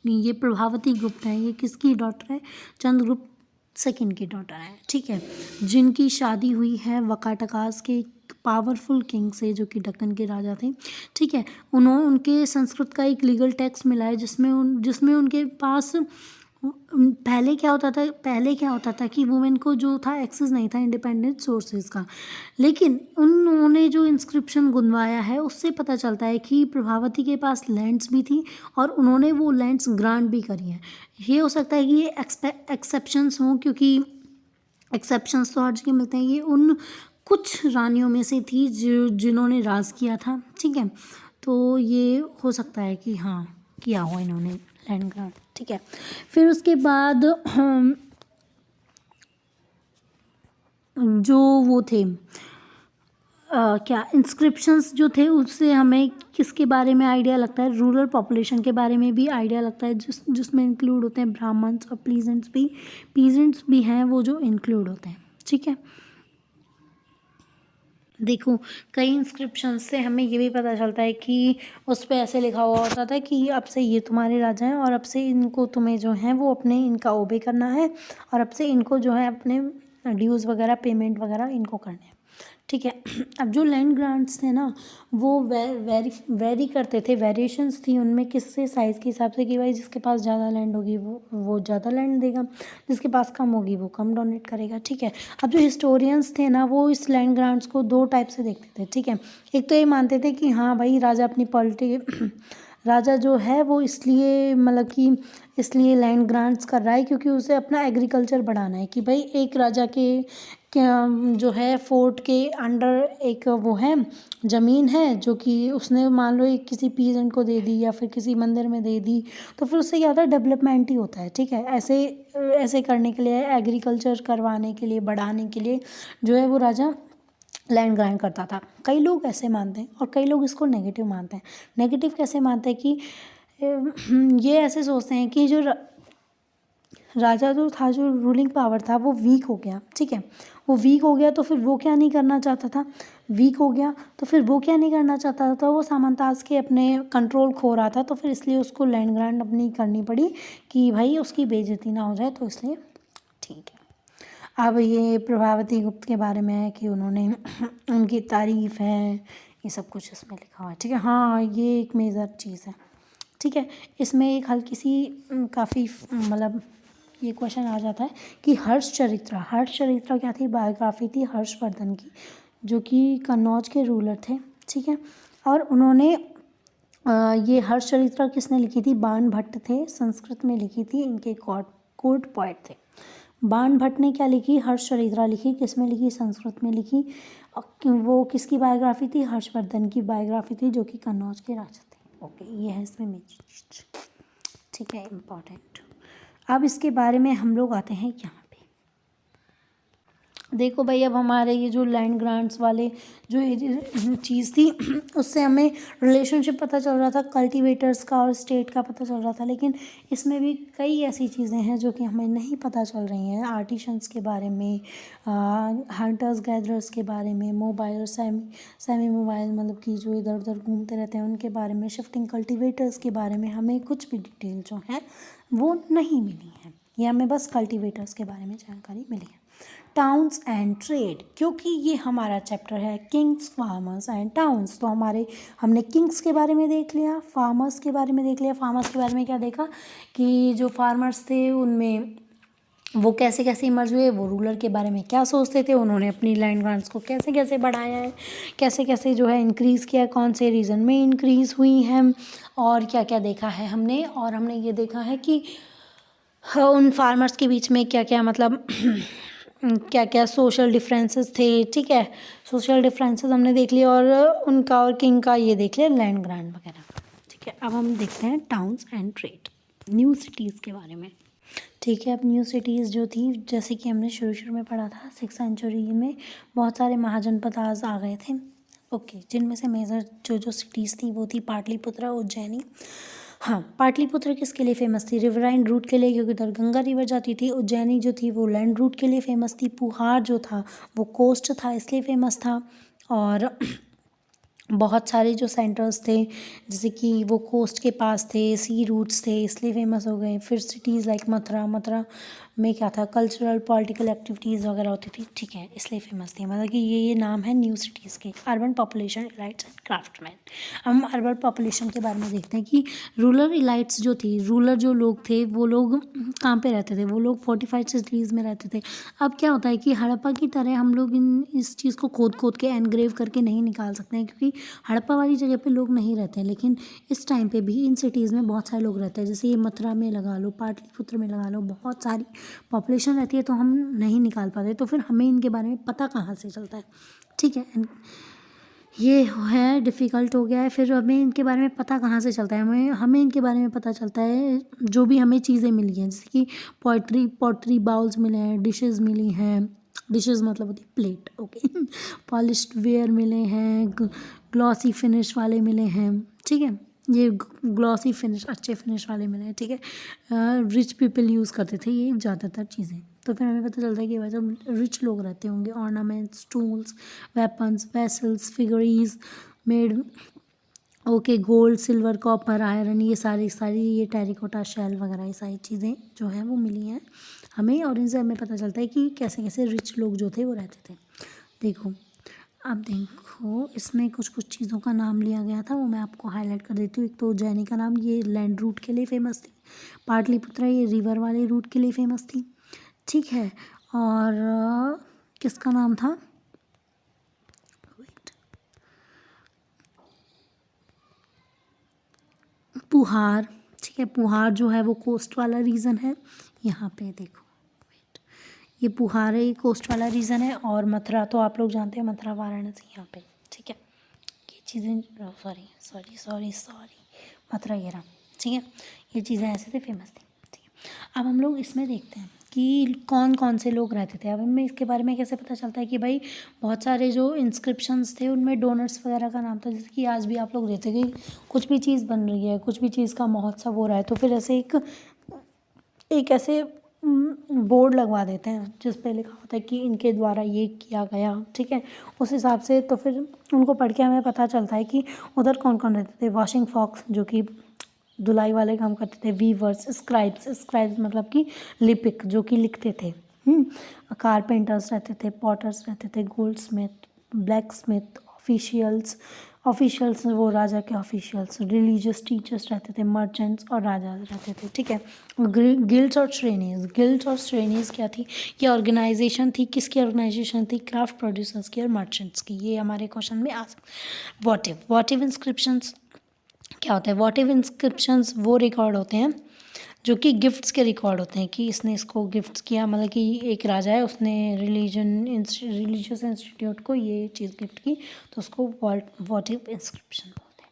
Speaker 1: ये प्रभावती गुप्त है ये किसकी डॉटर है, चंद्रगुप्त सेकंड की डॉटर है, ठीक है, जिनकी शादी हुई है वकाटकास के पावरफुल किंग से जो कि दक्कन के राजा थे, ठीक है। उनके संस्कृत का एक लीगल टेक्स्ट मिला है जिसमें उनके पास पहले क्या होता था कि वुमेन को जो था एक्सेस नहीं था इंडिपेंडेंट सोर्सेज का, लेकिन उन्होंने जो इंस्क्रिप्शन गुंदवाया है उससे पता चलता है कि प्रभावती के पास लैंड्स भी थी और उन्होंने वो लैंड्स ग्रांट भी करी हैं। ये हो सकता है कि ये एक्सेप्शंस हों, क्योंकि एक्सेप्शंस तो हर जगह मिलते हैं, ये उन कुछ रानियों में से थी जिन्होंने राज किया था, ठीक है। तो ये हो सकता है कि हाँ किया हो इन्होंने लैंड ग्रांट, ठीक है। फिर उसके बाद जो वो थे क्या इंस्क्रिप्शंस जो थे उससे हमें किसके बारे में आइडिया लगता है, रूरल पॉपुलेशन के बारे में भी आइडिया लगता है, जिसमें इंक्लूड होते हैं ब्राह्मण्स और पीजेंट्स भी हैं वो जो इंक्लूड होते हैं, ठीक है। देखो कई इंस्क्रिप्शन से हमें ये भी पता चलता है कि उस पे ऐसे लिखा हुआ होता था कि अब से ये तुम्हारे राजा हैं और अब से इनको तुम्हें जो है वो अपने इनका ओबे करना है और अब से इनको जो है अपने ड्यूज़ वगैरह पेमेंट वगैरह इनको करने हैं, ठीक है। अब जो लैंड ग्रांट्स थे ना वो वेरी करते थे, वेरिएशंस थी उनमें किससे, साइज़ के हिसाब से कि भाई जिसके पास ज़्यादा लैंड होगी वो ज़्यादा लैंड देगा, जिसके पास कम होगी वो कम डोनेट करेगा, ठीक है। अब जो हिस्टोरियंस थे ना वो इस लैंड ग्रांट्स को दो टाइप से देखते थे, ठीक है। एक तो ये मानते थे कि हाँ भाई राजा अपनी राजा जो है वो इसलिए मतलब कि इसलिए लैंड ग्रांट्स कर रहा है क्योंकि उसे अपना एग्रीकल्चर बढ़ाना है, कि भाई एक राजा के क्या जो है फोर्ट के अंडर एक वो है ज़मीन है जो कि उसने मान लो एक किसी पीजेंट को दे दी या फिर किसी मंदिर में दे दी, तो फिर उससे क्या होता है डेवलपमेंट ही होता है, ठीक है। ऐसे ऐसे करने के लिए एग्रीकल्चर करवाने के लिए बढ़ाने के लिए जो है वो राजा लैंड ग्रांट करता था। कई लोग ऐसे मानते हैं और कई लोग इसको नेगेटिव मानते हैं। नेगेटिव कैसे मानते हैं कि ये ऐसे सोचते हैं कि जो राजा जो था, जो रूलिंग पावर था वो वीक हो गया, ठीक है। वो वीक हो गया तो फिर वो क्या नहीं करना चाहता था, वीक हो गया तो फिर वो क्या नहीं करना चाहता था, वो सामंताज के अपने कंट्रोल खो रहा था, तो फिर इसलिए उसको लैंड ग्रांट अपनी करनी पड़ी कि भाई उसकी बेइज्जती ना हो जाए, तो इसलिए ठीक है। अब ये प्रभावती गुप्त के बारे में है कि उन्होंने उनकी तारीफ़ है, ये सब कुछ इसमें लिखा हुआ है, ठीक है। हाँ ये एक मेजर चीज़ है, ठीक है। इसमें एक हल्की सी काफ़ी मतलब ये क्वेश्चन आ जाता है कि हर्ष चरित्रा क्या थी, बायोग्राफी थी हर्षवर्धन की, जो कि कन्नौज के रूलर थे, ठीक है। और उन्होंने ये हर्ष चरित्रा किसने लिखी थी, बाण भट्ट थे, संस्कृत में लिखी थी, इनके कोर्ट पोएट थे। बाण भट्ट ने क्या लिखी, हर्ष चरित्रा लिखी, किस में लिखी, संस्कृत में लिखी। वो किसकी बायोग्राफी थी, हर्षवर्धन की बायोग्राफी थी, जो कि कन्नौज के राजा थे। ओके ये है इसमें मेजर चीज, ठीक है, इम्पॉर्टेंट। अब इसके बारे में हम लोग आते हैं यहाँ पे। देखो भाई अब हमारे ये जो लैंड ग्रांट्स वाले जो चीज़ थी उससे हमें रिलेशनशिप पता चल रहा था कल्टीवेटर्स का और स्टेट का पता चल रहा था, लेकिन इसमें भी कई ऐसी चीज़ें हैं जो कि हमें नहीं पता चल रही हैं, आर्टिशंस के बारे में, हंटर्स गैदरर्स के बारे में, मोबाइल सेमी मोबाइल मतलब कि जो इधर उधर घूमते रहते हैं उनके बारे में, शिफ्टिंग कल्टीवेटर्स के बारे में हमें कुछ भी डिटेल जो है वो नहीं मिली है, ये हमें बस कल्टीवेटर्स के बारे में जानकारी मिली है। टाउन्स एंड ट्रेड, क्योंकि ये हमारा चैप्टर है किंग्स, फार्मर्स एंड टाउन्स, तो हमने किंग्स के बारे में देख लिया, फार्मर्स के बारे में देख लिया। फार्मर्स के बारे में क्या देखा कि जो फार्मर्स थे उनमें वो कैसे कैसे इमर्ज हुए, वो रूलर के बारे में क्या सोचते थे, उन्होंने अपनी लैंड ग्रांट्स को कैसे कैसे बढ़ाया है, कैसे कैसे जो है इंक्रीज़ किया, कौन से रीज़न में इंक्रीज़ हुई हैं, और क्या क्या देखा है हमने। और हमने ये देखा है कि उन फार्मर्स के बीच में क्या क्या मतलब क्या क्या सोशल डिफरेंसेस थे, ठीक है। सोशल डिफरेंसेस हमने देख लिया और उनका और किंग का ये देख लिया लैंड ग्रांट वगैरह, ठीक है। अब हम देखते हैं towns and trade, new cities के बारे में, ठीक है। अब न्यू सिटीज़ जो थी जैसे कि हमने शुरू में पढ़ा था 6th सेंचुरी में बहुत सारे महाजनपद आ गए थे, ओके, जिनमें से मेजर जो सिटीज़ थी वो थी पाटलिपुत्र, उज्जैनी। हाँ पाटलिपुत्र किसके लिए फेमस थी, रिवराइन रूट के लिए, क्योंकि उधर गंगा रिवर जाती थी। उज्जैनी जो थी वो लैंड रूट के लिए फेमस थी। पुहार जो था वो कोस्ट था इसलिए फेमस था। और बहुत सारे जो सेंटर्स थे जैसे कि वो कोस्ट के पास थे, सी रूट्स थे इसलिए फेमस हो गए। फिर सिटीज़ लाइक मथुरा में क्या था, कल्चरल पॉलिटिकल एक्टिविटीज़ वगैरह होती थी, ठीक है, इसलिए फेमस थी। मतलब कि ये नाम है न्यू सिटीज़ के। Urban population, elites and craftsman. हम अर्बन पॉपुलेशन के बारे में देखते हैं कि रूरल इलाइट्स जो थी, रूरल जो लोग थे वो लोग कहाँ पे रहते थे, वो लोग फोर्टिफाइड सिटीज़ में रहते थे। अब क्या होता है कि हड़प्पा की तरह हम लोग इस चीज़ को खोद के एनग्रेव करके नहीं निकाल सकते हैं, क्योंकि हड़प्पा वाली जगह पे लोग नहीं रहते हैं, लेकिन इस टाइम पे भी इन सिटीज़ में बहुत सारे लोग रहते हैं। जैसे ये मथुरा में लगा लो, पाटलिपुत्र में लगा लो, बहुत सारी पॉपुलेशन रहती है तो हम नहीं निकाल पाते, तो फिर हमें इनके बारे में पता कहाँ से चलता है, ठीक है। ये है डिफ़िकल्ट हो गया है। फिर हमें इनके बारे में पता कहाँ से चलता है, हमें इनके बारे में पता चलता है जो भी हमें चीज़ें मिली हैं, जैसे कि पॉटरी बाउल्स मिले हैं, डिशेज़ मिली हैं, डिशेज़ मतलब होती है प्लेट, ओके पॉलिश्ड वेयर मिले हैं, ग्लॉसी फिनिश वाले मिले हैं, ठीक है। ये ग्लॉसी फिनिश, अच्छे फिनिश वाले मिले हैं, ठीक है। रिच पीपल यूज़ करते थे ये ज़्यादातर चीज़ें, तो फिर हमें पता चलता है कि वैसे रिच लोग रहते होंगे। Ornaments, tools, weapons, vessels, figurines made, okay, gold, silver, copper, iron, ये सारी ये टेरिकोटा, शेल वगैरह ये सारी चीज़ें जो हैं वो मिली हैं हमें, और इनसे हमें पता चलता है कि कैसे कैसे रिच लोग जो थे वो रहते थे। देखो, अब देखो इसमें कुछ कुछ चीज़ों का नाम लिया गया था, वो मैं आपको हाईलाइट कर देती हूँ। एक तो उज्जैनी का नाम, ये लैंड रूट के लिए फेमस थी। पाटलिपुत्रा ये रिवर वाले रूट के लिए फेमस थी, ठीक है। और किसका नाम था, वेट, पुहार, ठीक है। पुहार जो है वो कोस्ट वाला रीजन है, यहाँ पे देखो, वेट, ये पुहार है, ये कोस्ट वाला रीजन है। और मथुरा तो आप लोग जानते हैं, मथुरा वाराणसी यहाँ पे, ठीक है। ये चीज़ें, सॉरी मथुरा ये रहा, ठीक है। ये चीज़ें ऐसे थे, फेमस थी, ठीक है। अब हम लोग इसमें देखते हैं कि कौन कौन से लोग रहते थे। अब हमें इसके बारे में कैसे पता चलता है कि भाई बहुत सारे जो इंस्क्रिप्शंस थे उनमें डोनर्स वगैरह का नाम था, जैसे कि आज भी आप लोग देखते कि कुछ भी चीज़ बन रही है, कुछ भी चीज़ का महोत्सव हो रहा है, तो फिर ऐसे एक ऐसे बोर्ड लगवा देते हैं जिस पे लिखा होता है कि इनके द्वारा ये किया गया, ठीक है। उस हिसाब से तो फिर उनको पढ़ के हमें पता चलता है कि उधर कौन कौन रहते थे। वॉशिंग फॉक्स जो कि धुलाई वाले काम करते थे, वीवर्स, स्क्राइब्स मतलब कि लिपिक जो कि लिखते थे, कारपेंटर्स रहते थे, पॉटर्स रहते थे, gold Smith, black Smith, officials वो राजा के ऑफिशियल्स, रिलीजियस टीचर्स रहते थे, मर्चेंट्स और राजा रहते थे, ठीक है। गिल्ड्स और श्रेणीज़ क्या थी, ये ऑर्गेनाइजेशन थी, किसकी ऑर्गेनाइजेशन थी, क्राफ्ट प्रोड्यूसर्स की और मर्चेंट्स की। ये हमारे क्वेश्चन में आ सकता। वॉटिव इंस्क्रिप्शंस क्या होता है, वॉटिव इंस्क्रिप्शंस वो रिकॉर्ड होते हैं जो कि गिफ्ट्स के रिकॉर्ड होते हैं, कि इसने इसको गिफ्ट्स किया, मतलब कि एक राजा है उसने रिलीजियस इंस्टीट्यूट को ये चीज़ गिफ्ट की, तो उसको वॉटिव इंस्क्रिप्शन बोलते हैं,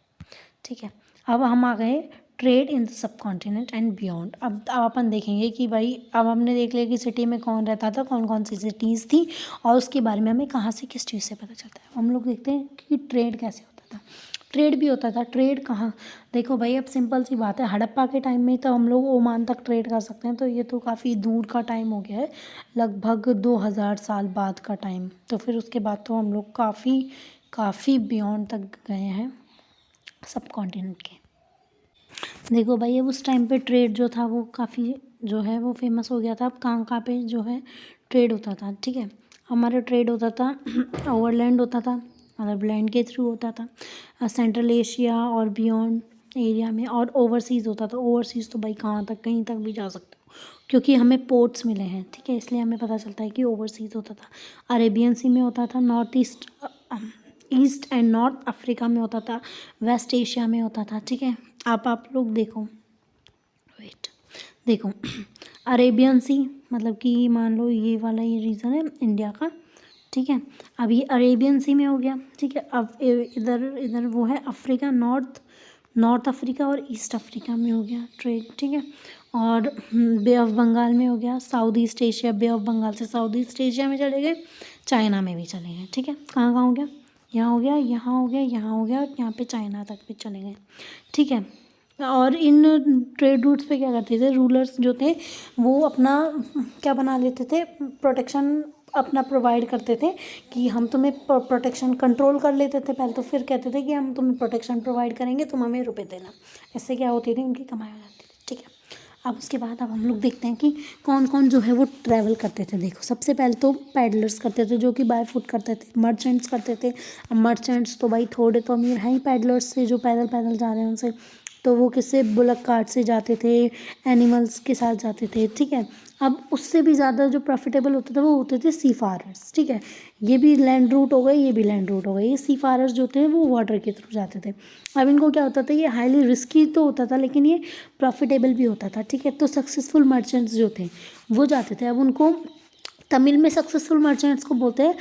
Speaker 1: ठीक है। अब हम आ गए trade in the sub continent and beyond. अब अपन देखेंगे कि भाई अब हमने देख लिया कि सिटी में कौन रहता था, कौन कौन सी सिटीज़ थी, और उसके बारे में हमें कहाँ से किस चीज़ से पता चलता है। हम लोग देखते हैं कि ट्रेड कैसे होता था। ट्रेड भी होता था, ट्रेड कहाँ, देखो भाई अब सिंपल सी बात है, हड़प्पा के टाइम में तो हम लोग ओमान तक ट्रेड कर सकते हैं, तो ये तो काफ़ी दूर का टाइम हो गया है, लगभग 2000 साल बाद का टाइम। तो फिर उसके बाद तो हम लोग काफ़ी बियॉन्ड तक गए हैं सब कॉन्टिनेंट के। देखो भाई अब उस टाइम पे ट्रेड जो था वो काफ़ी जो है वो फेमस हो गया था। अब कहाँ पे जो है ट्रेड होता था, ठीक है। हमारा ट्रेड होता था ओवरलैंड होता था, मतलब लैंड के थ्रू होता था, सेंट्रल एशिया और बियॉन्ड एरिया में, और ओवरसीज़ होता था। ओवरसीज़ तो भाई कहाँ तक, कहीं तक भी जा सकते हो, क्योंकि हमें पोर्ट्स मिले हैं, ठीक है, इसलिए हमें पता चलता है कि ओवरसीज़ होता था। अरेबियन सी में होता था, ईस्ट एंड नॉर्थ अफ्रीका में होता था, वेस्ट एशिया में होता था, ठीक है। आप लोग देखो, वेट, देखो अरेबियन सी मतलब कि मान लो ये वाला ये रीजन है इंडिया का, ठीक है। अब ये अरेबियन सी में हो गया, ठीक है। अब इधर वो है अफ्रीका, नॉर्थ अफ्रीका और ईस्ट अफ्रीका में हो गया ट्रेड, ठीक है। और बे ऑफ बंगाल में हो गया, South East Asia, Bay of Bengal से साउथ ईस्ट एशिया में चले गए, चाइना में भी चले गए, ठीक है। कहाँ कहाँ हो गया, यहाँ हो गया, यहाँ हो गया, यहाँ हो गया, और यहाँ पे चाइना तक भी चले गए, ठीक है। और इन ट्रेड रूट्स पे क्या करते थे रूलर्स जो थे, वो अपना क्या बना लेते थे, प्रोटेक्शन अपना प्रोवाइड करते थे कि हम तुम्हें प्रोटेक्शन कंट्रोल कर लेते थे पहले, तो फिर कहते थे कि हम तुम्हें प्रोटेक्शन प्रोवाइड करेंगे, तुम हमें रुपए देना। इससे क्या होती थी, उनकी कमाई हो जाती थी, ठीक है। अब उसके बाद अब हम लोग देखते हैं कि कौन कौन जो है वो ट्रैवल करते थे। देखो सबसे पहले तो पैडलर्स करते थे जो कि बाय फुट करते थे, मर्चेंट्स करते थे। अब मर्चेंट्स तो भाई थोड़े तो अमीर हैं ही, पैडलर्स से जो पैदल पैदल जा रहे हैं उनसे, तो वो किससे, बुलक कार्ट से जाते थे, एनिमल्स के साथ जाते थे, ठीक है। अब उससे भी ज़्यादा जो प्रॉफिटेबल होता था वो होते थे सी फारर्स, ठीक है। ये भी लैंड रूट हो गए, ये भी लैंड रूट हो गए। ये सी फारर्स जो थे वो वाटर के थ्रू जाते थे। अब इनको क्या होता था, ये हाईली रिस्की तो होता था लेकिन ये प्रॉफिटेबल भी होता था, ठीक है। तो सक्सेसफुल मर्चेंट्स जो थे वो जाते थे। अब उनको तमिल में सक्सेसफुल मर्चेंट्स को बोलते हैं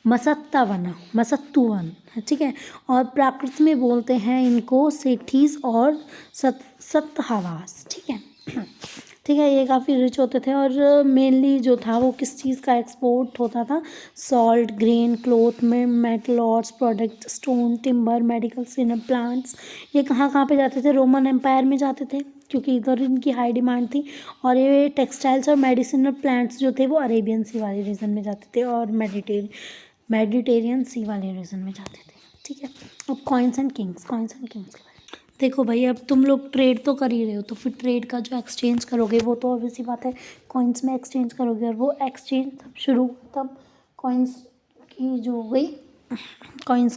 Speaker 1: मसत्तावना, मसत्तुवन, ठीक है। और प्राकृत में बोलते हैं इनको सेठीज और सत्तहवास, ठीक है। ठीक है, ये काफ़ी रिच होते थे और मेनली जो था वो किस चीज़ का एक्सपोर्ट होता था, सॉल्ट, ग्रेन, क्लोथ में metal ores product, stone, timber, medical सिनप प्लांट्स। ये कहाँ कहाँ पे जाते थे, रोमन एम्पायर में जाते थे क्योंकि इधर इनकी हाई डिमांड थी। और ये टेक्सटाइल्स और मेडिसिनल प्लांट्स जो थे वो अरेबियन सी वाले रीजन में जाते थे और मेडिटेरियन सी वाले रीजन में जाते थे, ठीक है। अब coins and Kings, coins and Kings के बारे में देखो भाई, अब तुम लोग ट्रेड तो कर ही रहे हो तो फिर ट्रेड का जो एक्सचेंज करोगे वो तो ऑब्वियस सी बात है कॉइन्स में एक्सचेंज करोगे। और वो एक्सचेंज तब शुरू तब कॉइन्स की जो हो गई, कॉइन्स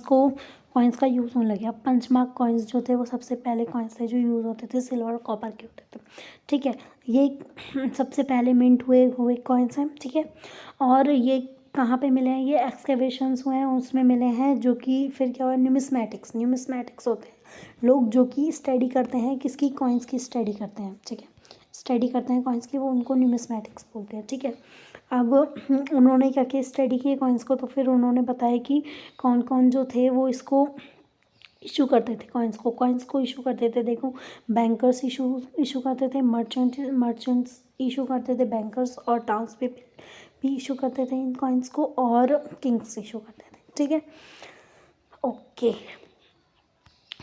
Speaker 1: का यूज़ होने लगा। पंचमार्क कॉइन्स जो थे वो सबसे पहले कॉइन्स थे जो यूज़ होते थे, सिल्वर और कॉपर के होते थे, ठीक है। ये सबसे पहले मिंट हुए कॉइन्स हैं, ठीक है। और ये कहाँ पे मिले हैं, ये एक्सकेवेशंस हुए हैं उसमें मिले हैं, जो कि फिर क्या हुआ, न्यूमिस्मैटिक्स होते हैं लोग जो कि स्टडी करते हैं, किसकी, कॉइन्स की स्टडी करते हैं, ठीक है। स्टडी करते हैं कॉइन्स की, वो उनको न्यूमिस्मैटिक्स बोलते हैं, ठीक है। अब उन्होंने क्या किया, स्टडी किए कॉइन्स को, तो फिर उन्होंने बताया कि कौन कौन जो थे वो इसको इशू करते थे, कॉइन्स को इशू करते थे। देखो, बैंकर्स इशू करते थे, मर्चेंट्स इशू करते थे, बैंकर्स और टाउन्स पीपल भी इशू करते थे इन कॉइन्स को, और किंग्स इशू करते थे, ठीक है। ओके,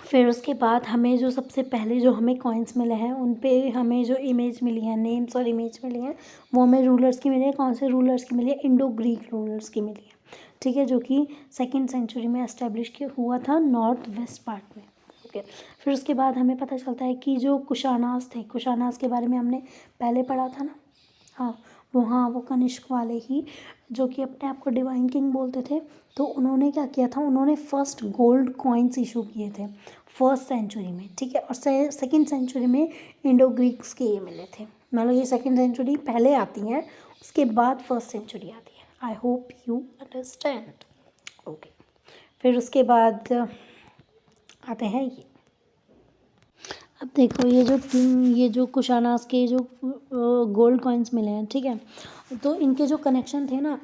Speaker 1: फिर उसके बाद हमें जो सबसे पहले जो हमें कॉइन्स मिले हैं उन पे हमें जो इमेज मिली है, नेम्स और इमेज मिली हैं, वो हमें रूलर्स की मिली है। कौन से रूलर्स की मिली है, इंडो ग्रीक रूलर्स की मिली है, ठीक है, जो कि 2nd सेंचुरी में एस्टेब्लिश हुआ था नॉर्थ वेस्ट पार्ट में, ओके। फिर उसके बाद हमें पता चलता है कि जो कुशानास थे, कुशानास के बारे में हमने पहले पढ़ा था ना, हाँ, वो कनिष्क वाले ही जो कि अपने आप को डिवाइन किंग बोलते थे। तो उन्होंने क्या किया था, उन्होंने फर्स्ट गोल्ड कॉइन्स इशू किए थे 1st सेंचुरी में, ठीक है। और 2nd सेंचुरी में इंडो ग्रीक्स के ये मिले थे, मतलब ये 2nd सेंचुरी पहले आती है, उसके बाद 1st सेंचुरी आती है। I hope you understand, okay. फिर उसके बाद आते हैं ये, अब देखो ये जो कुशानास के जो गोल्ड कॉइन्स मिले हैं, ठीक है। तो इनके जो कनेक्शन थे ना,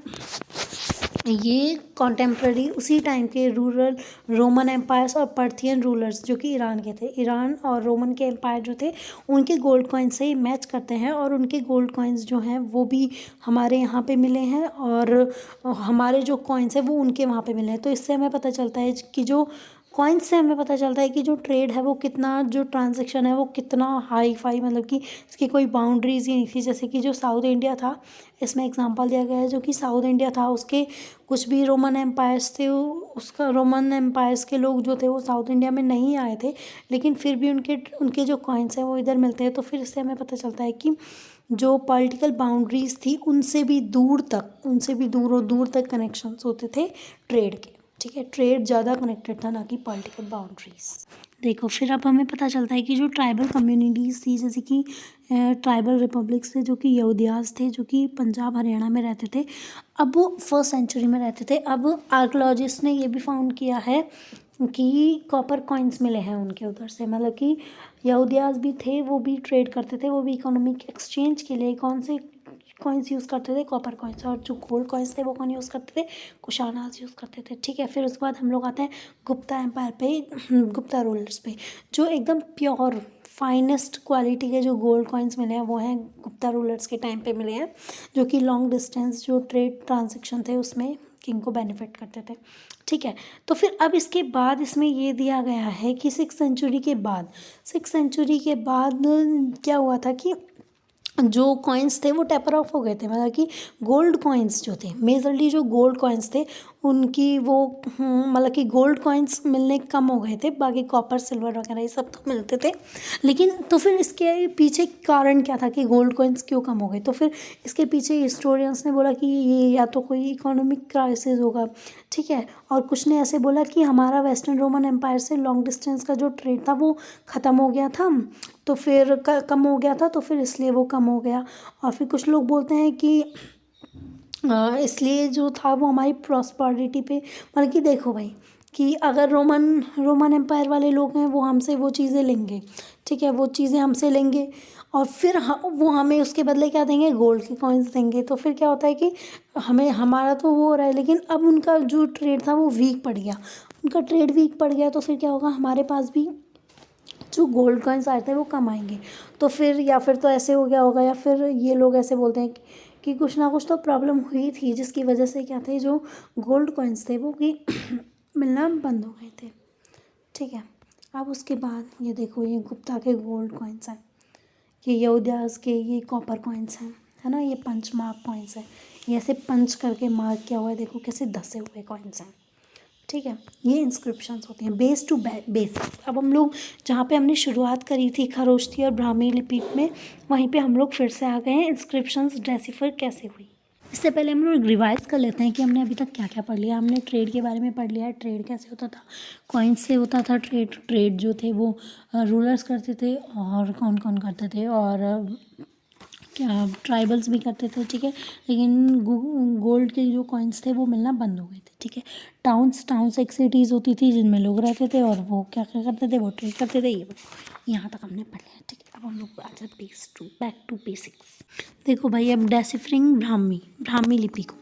Speaker 1: ये कॉन्टेम्प्ररी उसी टाइम के रूरल रोमन एम्पायर्स और पर्थियन रूलर्स जो कि ईरान के थे, ईरान और रोमन के एम्पायर जो थे उनके गोल्ड कॉइन्स से ही मैच करते हैं। और उनके गोल्ड कॉइन्स जो हैं वो भी हमारे यहाँ पे मिले हैं और हमारे जो कॉइन्स हैं वो उनके वहाँ पे मिले हैं। तो इससे हमें पता चलता है कि जो कॉइन्स से हमें पता चलता है कि जो ट्रेड है वो कितना, जो ट्रांजैक्शन है वो कितना हाई फाई, मतलब कि इसकी कोई बाउंड्रीज ही नहीं थी। जैसे कि जो साउथ इंडिया था, इसमें एग्जांपल दिया गया है, जो कि साउथ इंडिया था उसके कुछ भी रोमन एम्पायर्स थे, उसका रोमन एम्पायर्स के लोग जो थे वो साउथ इंडिया में नहीं आए थे, लेकिन फिर भी उनके जो कॉइन्स हैं वो इधर मिलते हैं। तो फिर इससे हमें पता चलता है कि जो पॉलिटिकल बाउंड्रीज थी उनसे भी दूर तक कनेक्शंस होते थे ट्रेड के, ठीक है। ट्रेड ज़्यादा कनेक्टेड था, ना कि पॉलिटिकल बाउंड्रीज। देखो, फिर अब हमें पता चलता है कि जो ट्राइबल कम्युनिटीज़ थी, जैसे कि ट्राइबल रिपब्लिक्स थे जो कि यहूदियास थे, जो कि पंजाब हरियाणा में रहते थे, अब वो 1st सेंचुरी में रहते थे। अब आर्कोलॉजिस्ट ने ये भी फाउंड किया है कि कॉपर कॉइन्स मिले हैं उनके उधर से, मतलब कि यहूदियास भी थे, वो भी ट्रेड करते थे, वो भी इकोनॉमिक एक्सचेंज के लिए कौन से कॉइन्स यूज़ करते थे, कॉपर कॉइन्स। और जो गोल्ड कॉइन्स थे वो कौन यूज़ करते थे, कुशानास यूज़ करते थे, ठीक है। फिर उसके बाद हम लोग आते हैं गुप्ता एम्पायर पे, गुप्ता रूलर्स पे। जो एकदम प्योर फाइनेस्ट क्वालिटी के जो गोल्ड कॉइन्स मिले हैं वो हैं गुप्ता रूलर्स के टाइम पे मिले हैं, जो कि लॉन्ग डिस्टेंस जो ट्रेड ट्रांजेक्शन थे उसमें किंग को बेनिफिट करते थे, ठीक है। तो फिर अब इसके बाद इसमें ये दिया गया है कि 6th सेंचुरी के बाद क्या हुआ था कि जो कॉइन्स थे वो टेपर ऑफ हो गए थे, मतलब कि गोल्ड कॉइन्स जो थे, मेजरली जो गोल्ड कॉइन्स थे उनकी वो मतलब कि गोल्ड कॉइन्स मिलने कम हो गए थे, बाकी कॉपर सिल्वर वगैरह ये सब तो मिलते थे। लेकिन तो फिर इसके पीछे कारण क्या था कि गोल्ड कॉइन्स क्यों कम हो गए, तो फिर इसके पीछे हिस्टोरियंस ने बोला कि ये या तो कोई इकोनॉमिक क्राइसिस होगा, ठीक है। और कुछ ने ऐसे बोला कि हमारा वेस्टर्न रोमन एम्पायर से लॉन्ग डिस्टेंस का जो ट्रेड था वो ख़त्म हो गया था, तो फिर कम हो गया था, तो फिर इसलिए वो कम हो गया। और फिर कुछ लोग बोलते हैं कि इसलिए जो था वो हमारी प्रॉस्पेरिटी पे, मतलब कि देखो भाई कि अगर रोमन एम्पायर वाले लोग हैं वो हमसे वो चीज़ें लेंगे, ठीक है, वो चीज़ें हमसे लेंगे और फिर वो हमें उसके बदले क्या देंगे, गोल्ड के कॉइन्स देंगे। तो फिर क्या होता है कि हमें हमारा तो वो हो रहा है, लेकिन अब उनका जो ट्रेड था वो वीक पड़ गया, उनका ट्रेड वीक पड़ गया, तो फिर क्या होगा, हमारे पास भी जो गोल्ड कॉइन्स आए थे वो कम आएंगे। तो फिर या फिर तो ऐसे हो गया होगा, या फिर ये लोग ऐसे बोलते हैं कि कुछ ना कुछ तो प्रॉब्लम हुई थी जिसकी वजह से क्या थे, जो गोल्ड कॉइन्स थे वो कि मिलना बंद हो गए थे, ठीक है। अब उसके बाद ये देखो, ये गुप्ता के गोल्ड कॉइन्स हैं, ये यहूदियास के ये कॉपर कॉइन्स हैं, है ना, ये पंच मार्क कॉइन्स हैं, ये ऐसे पंच करके मार्क किया हुआ है, देखो कैसे धसे हुए कॉइन्स हैं, ठीक है। ये इंस्क्रिप्शंस होती हैं बेस टू बेस। अब हम लोग जहाँ पे हमने शुरुआत करी थी खरोष्ठी और ब्राह्मी लिपि में, वहीं पे हम लोग फिर से आ गए हैं, इंस्क्रिप्शंस डेसिफर कैसे हुई। इससे पहले हम लोग रिवाइज कर लेते हैं कि हमने अभी तक क्या क्या पढ़ लिया। हमने ट्रेड के बारे में पढ़ लिया है, ट्रेड कैसे होता था, कॉइन्स से होता था ट्रेड, ट्रेड जो थे वो रूलर्स करते थे, और कौन कौन करते थे, और क्या ट्राइबल्स भी करते थे, ठीक है। लेकिन गोल्ड के जो कॉइन्स थे वो मिलना बंद हो गए थे, ठीक है। टाउन्स एक सिटीज़ होती थी जिनमें लोग रहते थे, और वो क्या क्या करते थे, वो ट्रेड करते थे। ये यहाँ तक हमने पढ़ लिया, ठीक है। अब हम लोग आते हैं बैक टू बेसिक्स। देखो भाई, अब डेसिफरिंग ब्राह्मी लिपि को,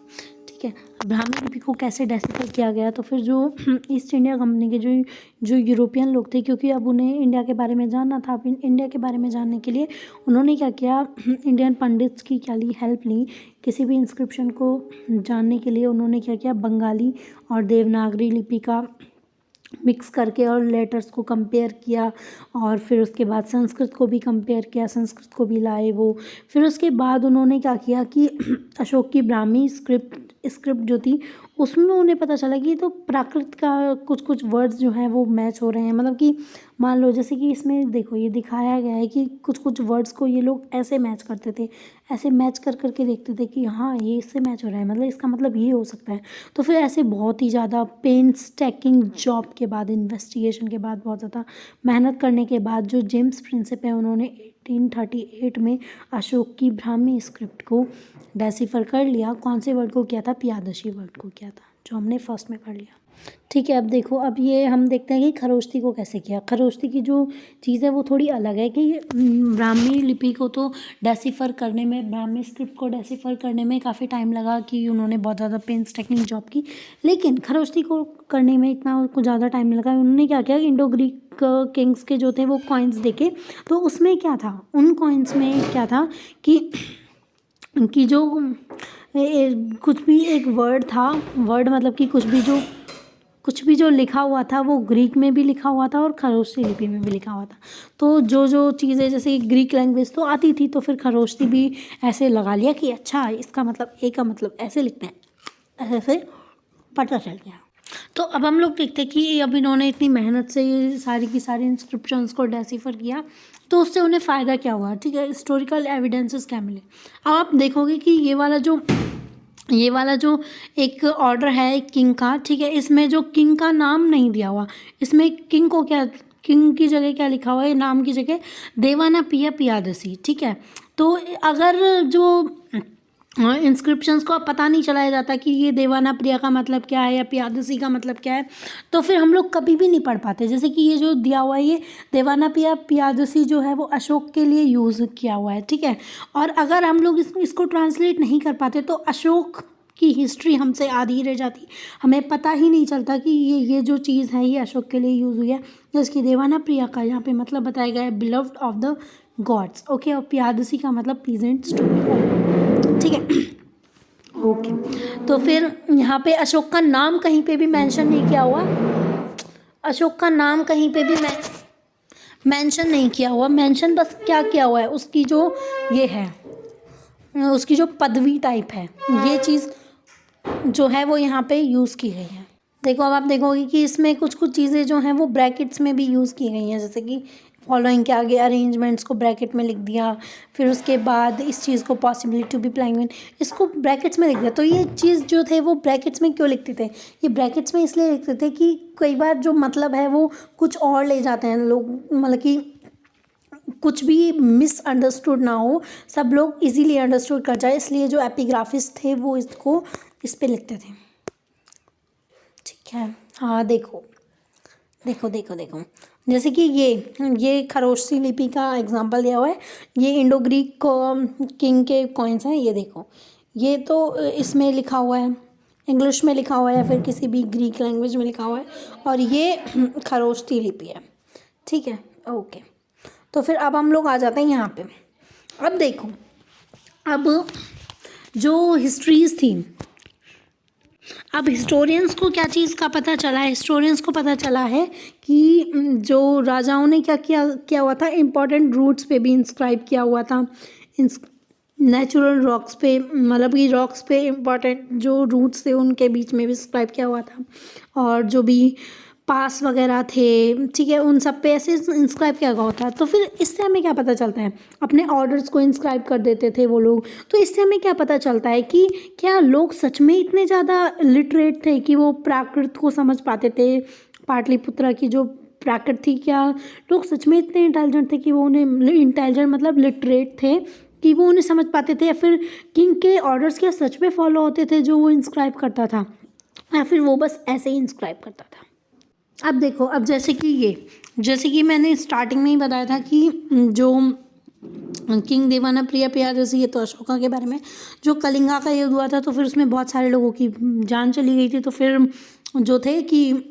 Speaker 1: ठीक है, ब्राह्मी लिपि को कैसे डेसिफर किया गया। तो फिर जो ईस्ट इंडिया कंपनी के जो यूरोपियन लोग थे, क्योंकि अब उन्हें इंडिया के बारे में जानना था, अब इंडिया के बारे में जानने के लिए उन्होंने क्या किया, इंडियन पंडित्स की क्या ली, हेल्प ली। किसी भी इंस्क्रिप्शन को जानने के लिए उन्होंने क्या किया, बंगाली और देवनागरी लिपि का मिक्स करके और लेटर्स को कंपेयर किया, और फिर उसके बाद संस्कृत को भी कंपेयर किया, संस्कृत को भी लाए वो। फिर उसके बाद उन्होंने क्या किया कि अशोक की ब्राह्मी स्क्रिप्ट जो थी उसमें उन्हें पता चला कि तो प्राकृत का कुछ वर्ड्स जो हैं वो मैच हो रहे हैं। मतलब कि मान लो जैसे कि इसमें देखो ये दिखाया गया है कि कुछ वर्ड्स को ये लोग ऐसे मैच करते थे, ऐसे मैच करके देखते थे कि हाँ ये इससे मैच हो रहा है, मतलब इसका मतलब ये हो सकता है। तो फिर ऐसे बहुत ही ज़्यादा पेनस्टेकिंग जॉब के बाद, इन्वेस्टिगेशन के बाद, बहुत ज़्यादा मेहनत करने के बाद जो जेम्स प्रिंसिप है उन्होंने 1838 में अशोक की ब्राह्मी स्क्रिप्ट को डेसिफर कर लिया। कौन से वर्ड को किया था, पियादशी वर्ड को किया था, जो हमने फर्स्ट में पढ़ लिया, ठीक है। अब देखो, अब ये हम देखते हैं कि खरोष्ठी को कैसे किया। खरोष्ठी की जो चीज़ है वो थोड़ी अलग है कि ब्राह्मी लिपि को तो डेसिफर करने में, ब्राह्मी स्क्रिप्ट को डेसिफर करने में काफ़ी टाइम लगा कि उन्होंने बहुत ज़्यादा पेंसटेकिंग जॉब की, लेकिन खरोष्ठी को करने में इतना उनको ज़्यादा टाइम नहीं लगा। उन्होंने क्या किया, इंडो ग्रीक किंग्स के जो थे वो कॉइन्स देखे, तो उसमें क्या था, उन कॉइन्स में क्या था कि जो कुछ भी एक वर्ड था, वर्ड मतलब कि कुछ भी जो लिखा हुआ था वो ग्रीक में भी लिखा हुआ था और खरोष्ठी लिपि में भी लिखा हुआ था। तो जो चीज़ें जैसे ग्रीक लैंग्वेज तो आती थी, तो फिर खरोष्ठी भी ऐसे लगा लिया कि अच्छा इसका मतलब ए का मतलब ऐसे लिखते हैं, ऐसे पता चल गया। तो अब हम लोग देखते हैं कि अब इन्होंने इतनी मेहनत से ये सारी की सारी इंस्क्रिप्शंस को डेसिफर किया, तो उससे उन्हें फ़ायदा क्या हुआ, ठीक है, हिस्टोरिकल एविडेंसेस क्या मिले। अब आप देखोगे कि ये वाला जो एक ऑर्डर है किंग का, ठीक है, इसमें जो किंग का नाम नहीं दिया हुआ, इसमें किंग की जगह क्या लिखा हुआ है, नाम की जगह देवानापिया पियादसी, ठीक है। तो अगर जो इंस्क्रिप्शंस को अब पता नहीं चलाया जाता कि ये देवाना प्रिया का मतलब क्या है या पियादसी का मतलब क्या है, तो फिर हम लोग कभी भी नहीं पढ़ पाते। जैसे कि ये जो दिया हुआ है, ये देवाना प्रिया पियादसी जो है वो अशोक के लिए यूज़ किया हुआ है, ठीक है। और अगर हम लोग इसको ट्रांसलेट नहीं कर पाते तो अशोक की हिस्ट्री हमसे आधी रह जाती, हमें पता ही नहीं चलता कि ये जो चीज़ है ये अशोक के लिए यूज़ हुई है। जिसकी देवाना प्रिया का यहाँ पे मतलब बताया गया है, beloved of the gods, okay. और पियादसी का मतलब पीजेंट्स टू बी, ठीक है, ओके। तो फिर यहाँ पे अशोक का नाम कहीं पे भी मेंशन नहीं किया हुआ, अशोक का नाम कहीं पे भी मेंशन नहीं किया हुआ, मेंशन बस क्या किया हुआ है, उसकी जो ये है, उसकी जो पदवी टाइप है, ये चीज़ जो है वो यहाँ पे यूज़ की गई है। देखो, अब आप देखोगे कि इसमें कुछ चीज़ें जो हैं वो ब्रैकेट्स में भी यूज़ की गई हैं, जैसे कि फॉलोइंग के आगे अरेंजमेंट्स को ब्रैकेट में लिख दिया, फिर उसके बाद इस चीज़ को पॉसिबिलिटी टू बी प्लाइंग इसको ब्रैकेट्स में लिख दिया। तो ये चीज़ जो थे वो ब्रैकेट्स में क्यों लिखते थे, ये ब्रैकेट्स में इसलिए लिखते थे कि कई बार जो मतलब है वो कुछ और ले जाते हैं लोग, मतलब कि कुछ भी मिसअंडरस्टूड ना हो, सब लोग इजीली अंडरस्टूड कर जाए, इसलिए जो एपिग्राफिस्ट थे वो इसको इस पे लिखते थे। ठीक है, हाँ देखो देखो देखो देखो, जैसे कि ये खरोष्टी लिपि का एग्जांपल दिया हुआ है। ये इंडो ग्रीक किंग के कॉइन्स हैं, ये देखो। ये तो इसमें लिखा हुआ है, इंग्लिश में लिखा हुआ है या फिर किसी भी ग्रीक लैंग्वेज में लिखा हुआ है, और ये खरोष्टी लिपि है। ठीक है, ओके। तो फिर अब हम लोग आ जाते हैं यहाँ पे। अब देखो, अब जो हिस्ट्रीज थी, अब हिस्टोरियंस को क्या चीज़ का पता चला है? हिस्टोरियंस को पता चला है कि जो राजाओं ने क्या किया हुआ था, इम्पोर्टेंट रूट्स पे भी इंस्क्राइब किया हुआ था, नेचुरल रॉक्स पे, मतलब कि रॉक्स पे इम्पॉर्टेंट जो रूट्स थे उनके बीच में भी इंस्क्राइब किया हुआ था, और जो भी पास वगैरह थे, ठीक है, उन सब पे ऐसे इंस्क्राइब किया हुआ था। तो फिर इससे हमें क्या पता चलता है? अपने ऑर्डर्स को इंस्क्राइब कर देते थे वो लोग। तो इससे हमें क्या पता चलता है कि क्या लोग सच में इतने ज़्यादा लिटरेट थे कि वो प्राकृत को समझ पाते थे? पाटलिपुत्रा की जो प्राकृत थी, क्या लोग सच में इतने इंटेलिजेंट थे कि वो उन्हें, इंटेलिजेंट मतलब लिटरेट थे कि वो उन्हें समझ पाते थे, या फिर किंग के ऑर्डर्स क्या सच में फॉलो होते थे जो वो इंस्क्राइब करता था, या फिर वो बस ऐसे ही इंस्क्राइब करता था? अब देखो, अब जैसे कि मैंने स्टार्टिंग में ही बताया था कि जो किंग देवाना प्रिया, जैसे ये तो अशोका के बारे में, जो कलिंगा का युद्ध हुआ था तो फिर उसमें बहुत सारे लोगों की जान चली गई थी। तो फिर जो थे कि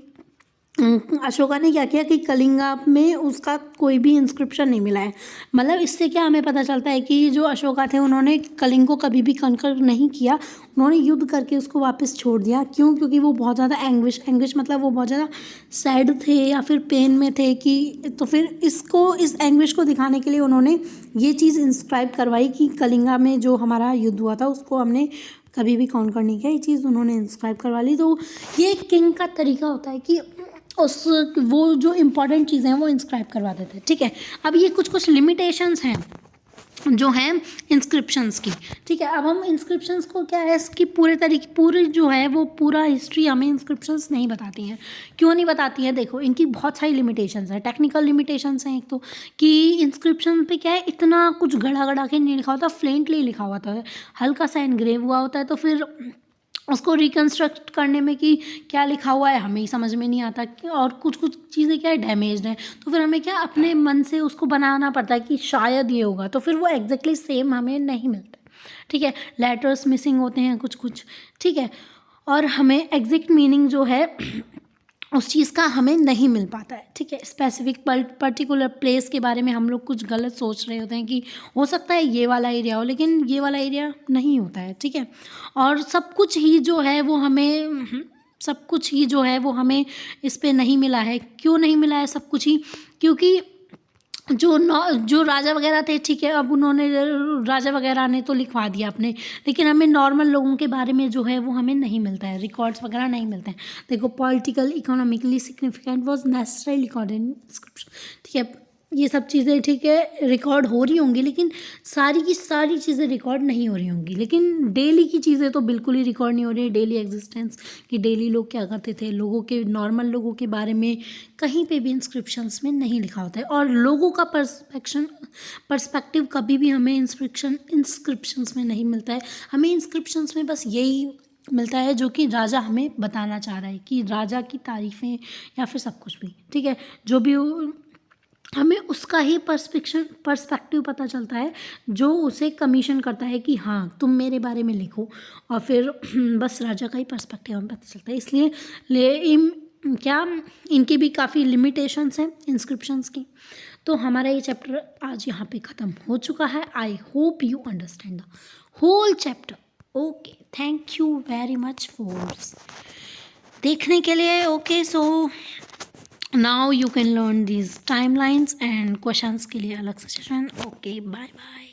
Speaker 1: अशोका ने क्या किया कि कलिंगा में उसका कोई भी इंस्क्रिप्शन नहीं मिला है। मतलब इससे क्या हमें पता चलता है कि जो अशोका थे उन्होंने कलिंग को कभी भी कनकर नहीं किया, उन्होंने युद्ध करके उसको वापस छोड़ दिया। क्यों? क्योंकि वो बहुत ज़्यादा एंग्विश मतलब वो बहुत ज़्यादा सैड थे या फिर पेन में थे कि, तो फिर इस एंग्विश को दिखाने के लिए उन्होंने ये चीज़ इंस्क्राइब करवाई कि कलिंगा में जो हमारा युद्ध हुआ था उसको हमने कभी भी काउंटर नहीं किया। ये चीज़ उन्होंने इंस्क्राइब करवा ली। तो ये किंग का तरीका होता है कि उस वो जो इम्पोर्टेंट चीज़ें हैं वो इंस्क्राइब करवा देते हैं। ठीक है, अब ये कुछ लिमिटेशंस हैं जो हैं इंस्क्रिप्शंस की। ठीक है, अब हम इंस्क्रिप्शंस को क्या है इसकी पूरी जो है वो पूरा हिस्ट्री हमें इंस्क्रिप्शंस नहीं बताती हैं। क्यों नहीं बताती हैं? देखो, इनकी बहुत सारी लिमिटेशंस हैं, टेक्निकल लिमिटेशंस हैं। एक तो कि इंस्क्रिप्शन पे क्या है, इतना कुछ गड़ा के नहीं लिखा होता, फ्लेंटली लिखा हुआ था, हल्का सा एनग्रेव हुआ होता है। तो फिर उसको रिकन्स्ट्रक्ट करने में कि क्या लिखा हुआ है हमें ही समझ में नहीं आता, और कुछ चीज़ें क्या है डैमेज्ड हैं। तो फिर हमें क्या अपने मन से उसको बनाना पड़ता है कि शायद ये होगा, तो फिर वो एग्जैक्टली सेम हमें नहीं मिलता। ठीक है, लेटर्स मिसिंग होते हैं कुछ। ठीक है, और हमें एग्जैक्ट मीनिंग जो है उस चीज़ का हमें नहीं मिल पाता है। ठीक है, स्पेसिफिक पर्टिकुलर प्लेस के बारे में हम लोग कुछ गलत सोच रहे होते हैं कि हो सकता है ये वाला एरिया हो, लेकिन ये वाला एरिया नहीं होता है। ठीक है, और सब कुछ ही जो है वो हमें इस पे नहीं मिला है। क्यों नहीं मिला है सब कुछ ही? क्योंकि जो राजा वगैरह थे, ठीक है, अब उन्होंने, राजा वगैरह ने तो लिखवा दिया अपने, लेकिन हमें नॉर्मल लोगों के बारे में जो है वो हमें नहीं मिलता है, रिकॉर्ड्स वगैरह नहीं मिलते हैं। देखो, political economically significant was necessary record in inscription. ठीक है, ये सब चीज़ें ठीक है रिकॉर्ड हो रही होंगी, लेकिन सारी की सारी चीज़ें रिकॉर्ड नहीं हो रही होंगी। लेकिन डेली की चीज़ें तो बिल्कुल ही रिकॉर्ड नहीं हो रही है। डेली एग्जिस्टेंस कि डेली लोग क्या करते थे, नॉर्मल लोगों के बारे में कहीं पे भी इंस्क्रिप्शंस में नहीं लिखा होता है। और लोगों का पर्सपेक्टिव कभी भी हमें इंस्क्रिप्शंस में नहीं मिलता है। हमें इंस्क्रिप्शंस में बस यही मिलता है जो कि राजा हमें बताना चाह रहा है, कि राजा की तारीफ़ें या फिर सब कुछ भी। ठीक है, जो भी हमें उसका ही पर्सपेक्टिव पता चलता है, जो उसे कमीशन करता है कि हाँ तुम मेरे बारे में लिखो, और फिर बस राजा का ही पर्सपेक्टिव हमें पता चलता है। इसलिए इनकी भी काफ़ी लिमिटेशंस हैं इंस्क्रिप्शंस की। तो हमारा ये चैप्टर आज यहाँ पे ख़त्म हो चुका है। I hope you understand the whole chapter. Okay, thank you very much for देखने के लिए। Okay, so now you can learn these timelines and questions के लिए अलग से सेशन। Okay, bye bye.